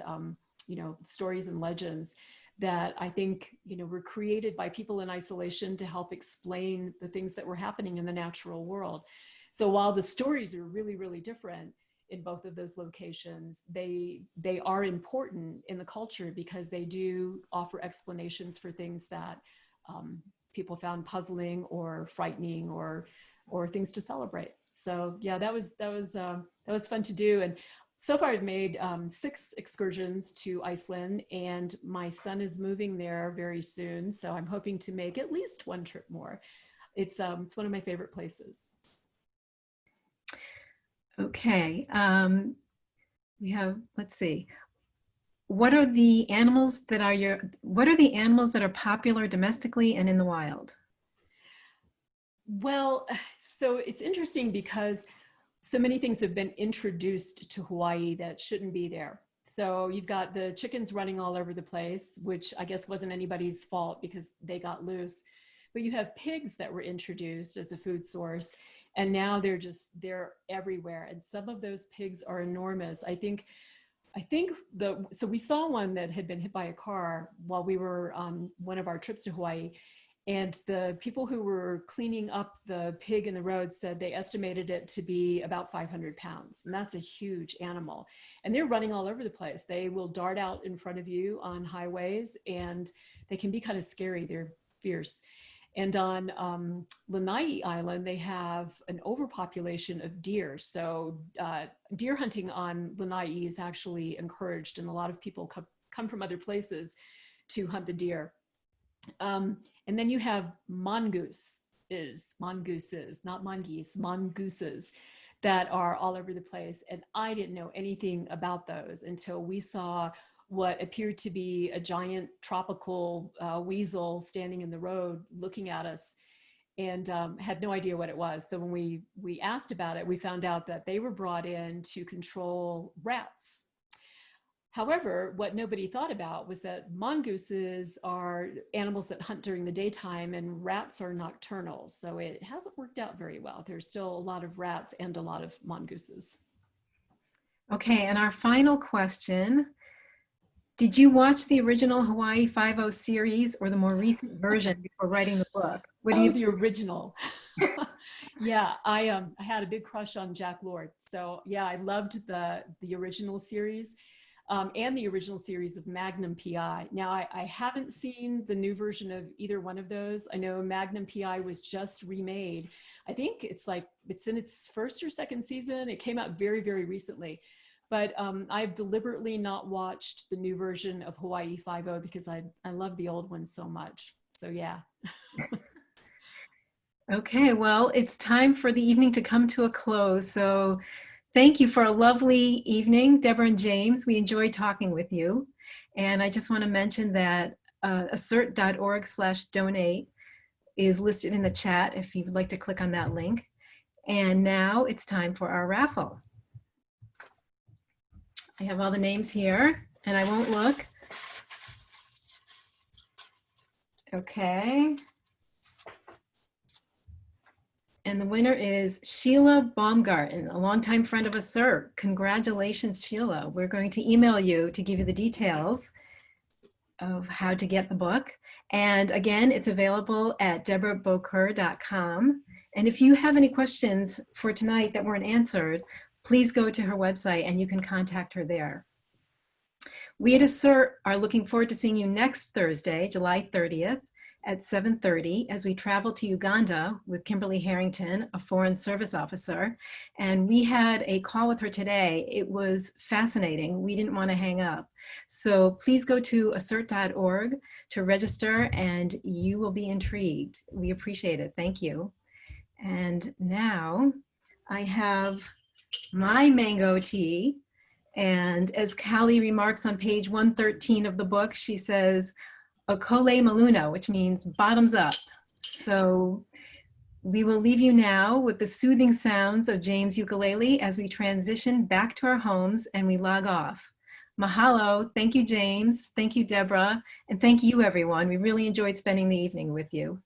you know, stories and legends that I think, you know, were created by people in isolation to help explain the things that were happening in the natural world. So while the stories are really, really different in both of those locations, they are important in the culture because they do offer explanations for things that people found puzzling or frightening or things to celebrate. So yeah, that was fun to do. And so far I've made 6 excursions to Iceland, and my son is moving there very soon. So I'm hoping to make at least one trip more. It's one of my favorite places. Okay. We have, let's see. What are the animals that are popular domestically and in the wild? Well, so it's interesting because so many things have been introduced to Hawaii that shouldn't be there. So you've got the chickens running all over the place, which I guess wasn't anybody's fault because they got loose. But you have pigs that were introduced as a food source, and now they're everywhere. And some of those pigs are enormous. I think so we saw one that had been hit by a car while we were on one of our trips to Hawaii. And the people who were cleaning up the pig in the road said they estimated it to be about 500 pounds. And that's a huge animal. And they're running all over the place. They will dart out in front of you on highways, and they can be kind of scary. They're fierce. And on Lanai Island, they have an overpopulation of deer. So deer hunting on Lanai is actually encouraged, and a lot of people come from other places to hunt the deer. And then you have mongooses, not mongoose, mongooses that are all over the place. And I didn't know anything about those until we saw what appeared to be a giant tropical weasel standing in the road looking at us, and had no idea what it was. So when we asked about it, we found out that they were brought in to control rats. However, what nobody thought about was that mongooses are animals that hunt during the daytime, and rats are nocturnal. So it hasn't worked out very well. There's still a lot of rats and a lot of mongooses. Okay, and our final question. Did you watch the original Hawaii Five-0 series or the more recent version before writing the book? What do Oh, you? the original. Yeah, I had a big crush on Jack Lord. So yeah, I loved the original series and the original series of Magnum PI. Now I haven't seen the new version of either one of those. I know Magnum PI was just remade. I think it's in its first or second season. It came out very, very recently. But I've deliberately not watched the new version of Hawaii Five-0 because I love the old one so much. So yeah. Okay, well, it's time for the evening to come to a close. So thank you for a lovely evening, Deborah and James. We enjoyed talking with you. And I just want to mention that ASIRT.org/donate is listed in the chat if you'd like to click on that link. And now it's time for our raffle. I have all the names here and I won't look. Okay. And the winner is Sheila Baumgarten, a longtime friend of ASIRT. Congratulations, Sheila. We're going to email you to give you the details of how to get the book. And again, it's available at deborahboker.com. And if you have any questions for tonight that weren't answered, please go to her website and you can contact her there. We at ASIRT are looking forward to seeing you next Thursday, July 30th at 7:30 as we travel to Uganda with Kimberly Harrington, a Foreign Service Officer. And we had a call with her today. It was fascinating. We didn't want to hang up. So please go to asirt.org to register and you will be intrigued. We appreciate it. Thank you. And now I have my mango tea. And as Callie remarks on page 113 of the book, she says, Okole Maluna, which means bottoms up. So we will leave you now with the soothing sounds of James' ukulele as we transition back to our homes and we log off. Mahalo. Thank you, James. Thank you, Deborah. And thank you, everyone. We really enjoyed spending the evening with you.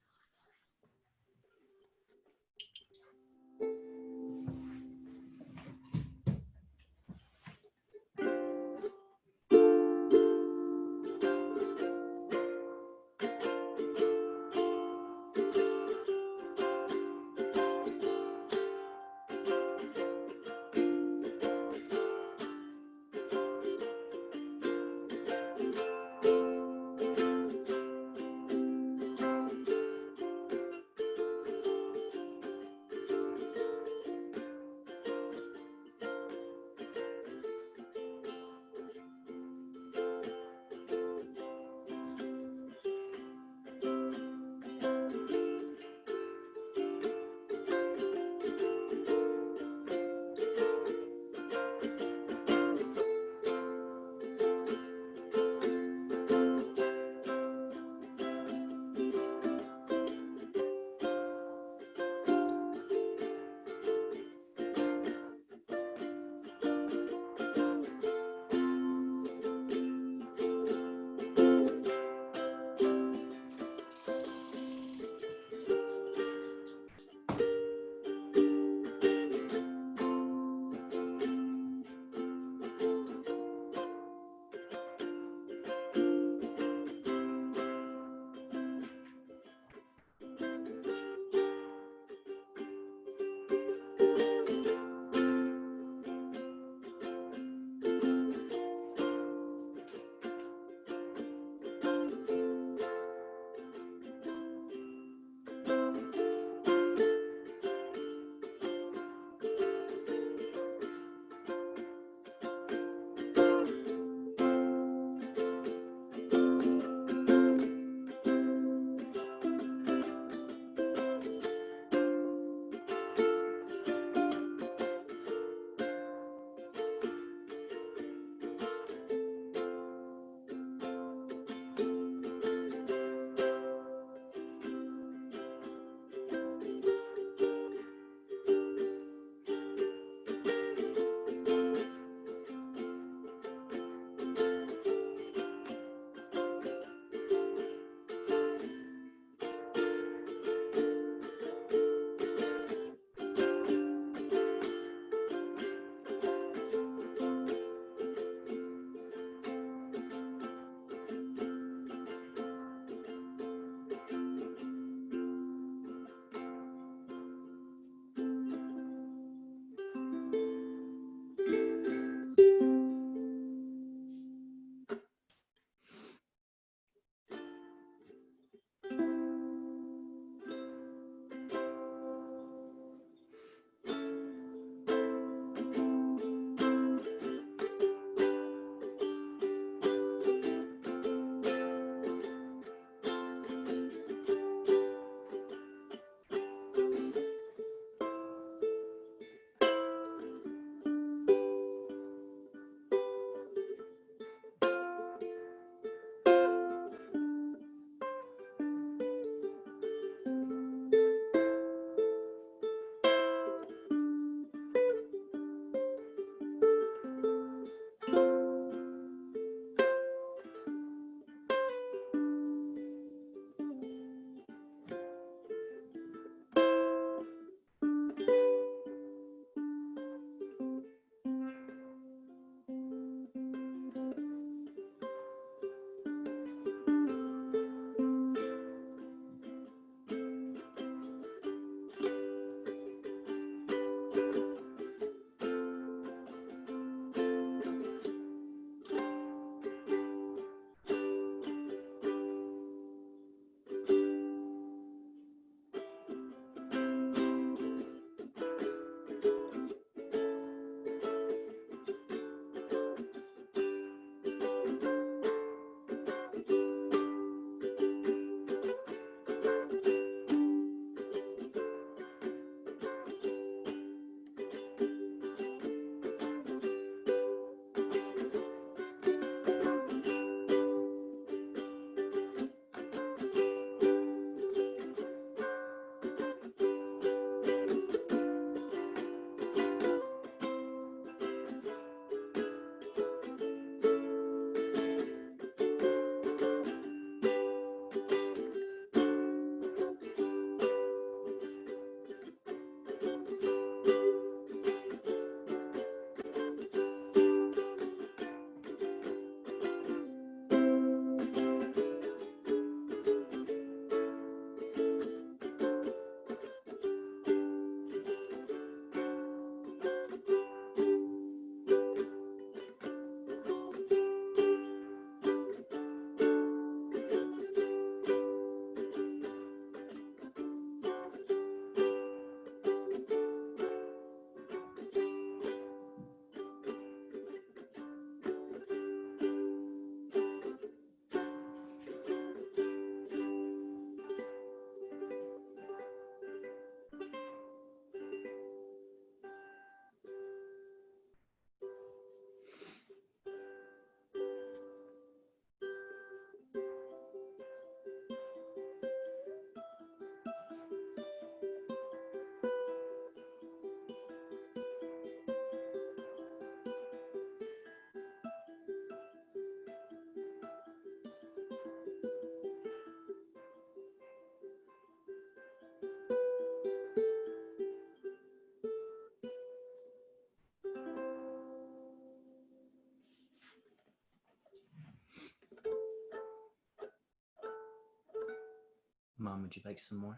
Mom, would you like some more?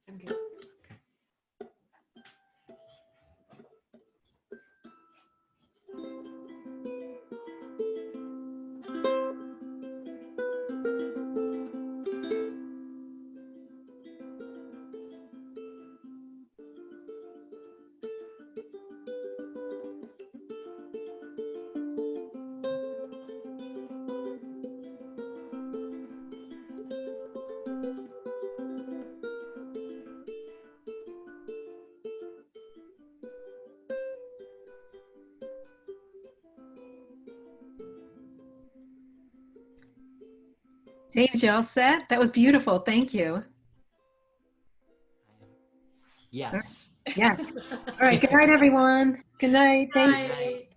I'm good. James, you all set? That was beautiful. Thank you. Yes. Yeah. All right. Good night, everyone. Good night. Thank you. Good night.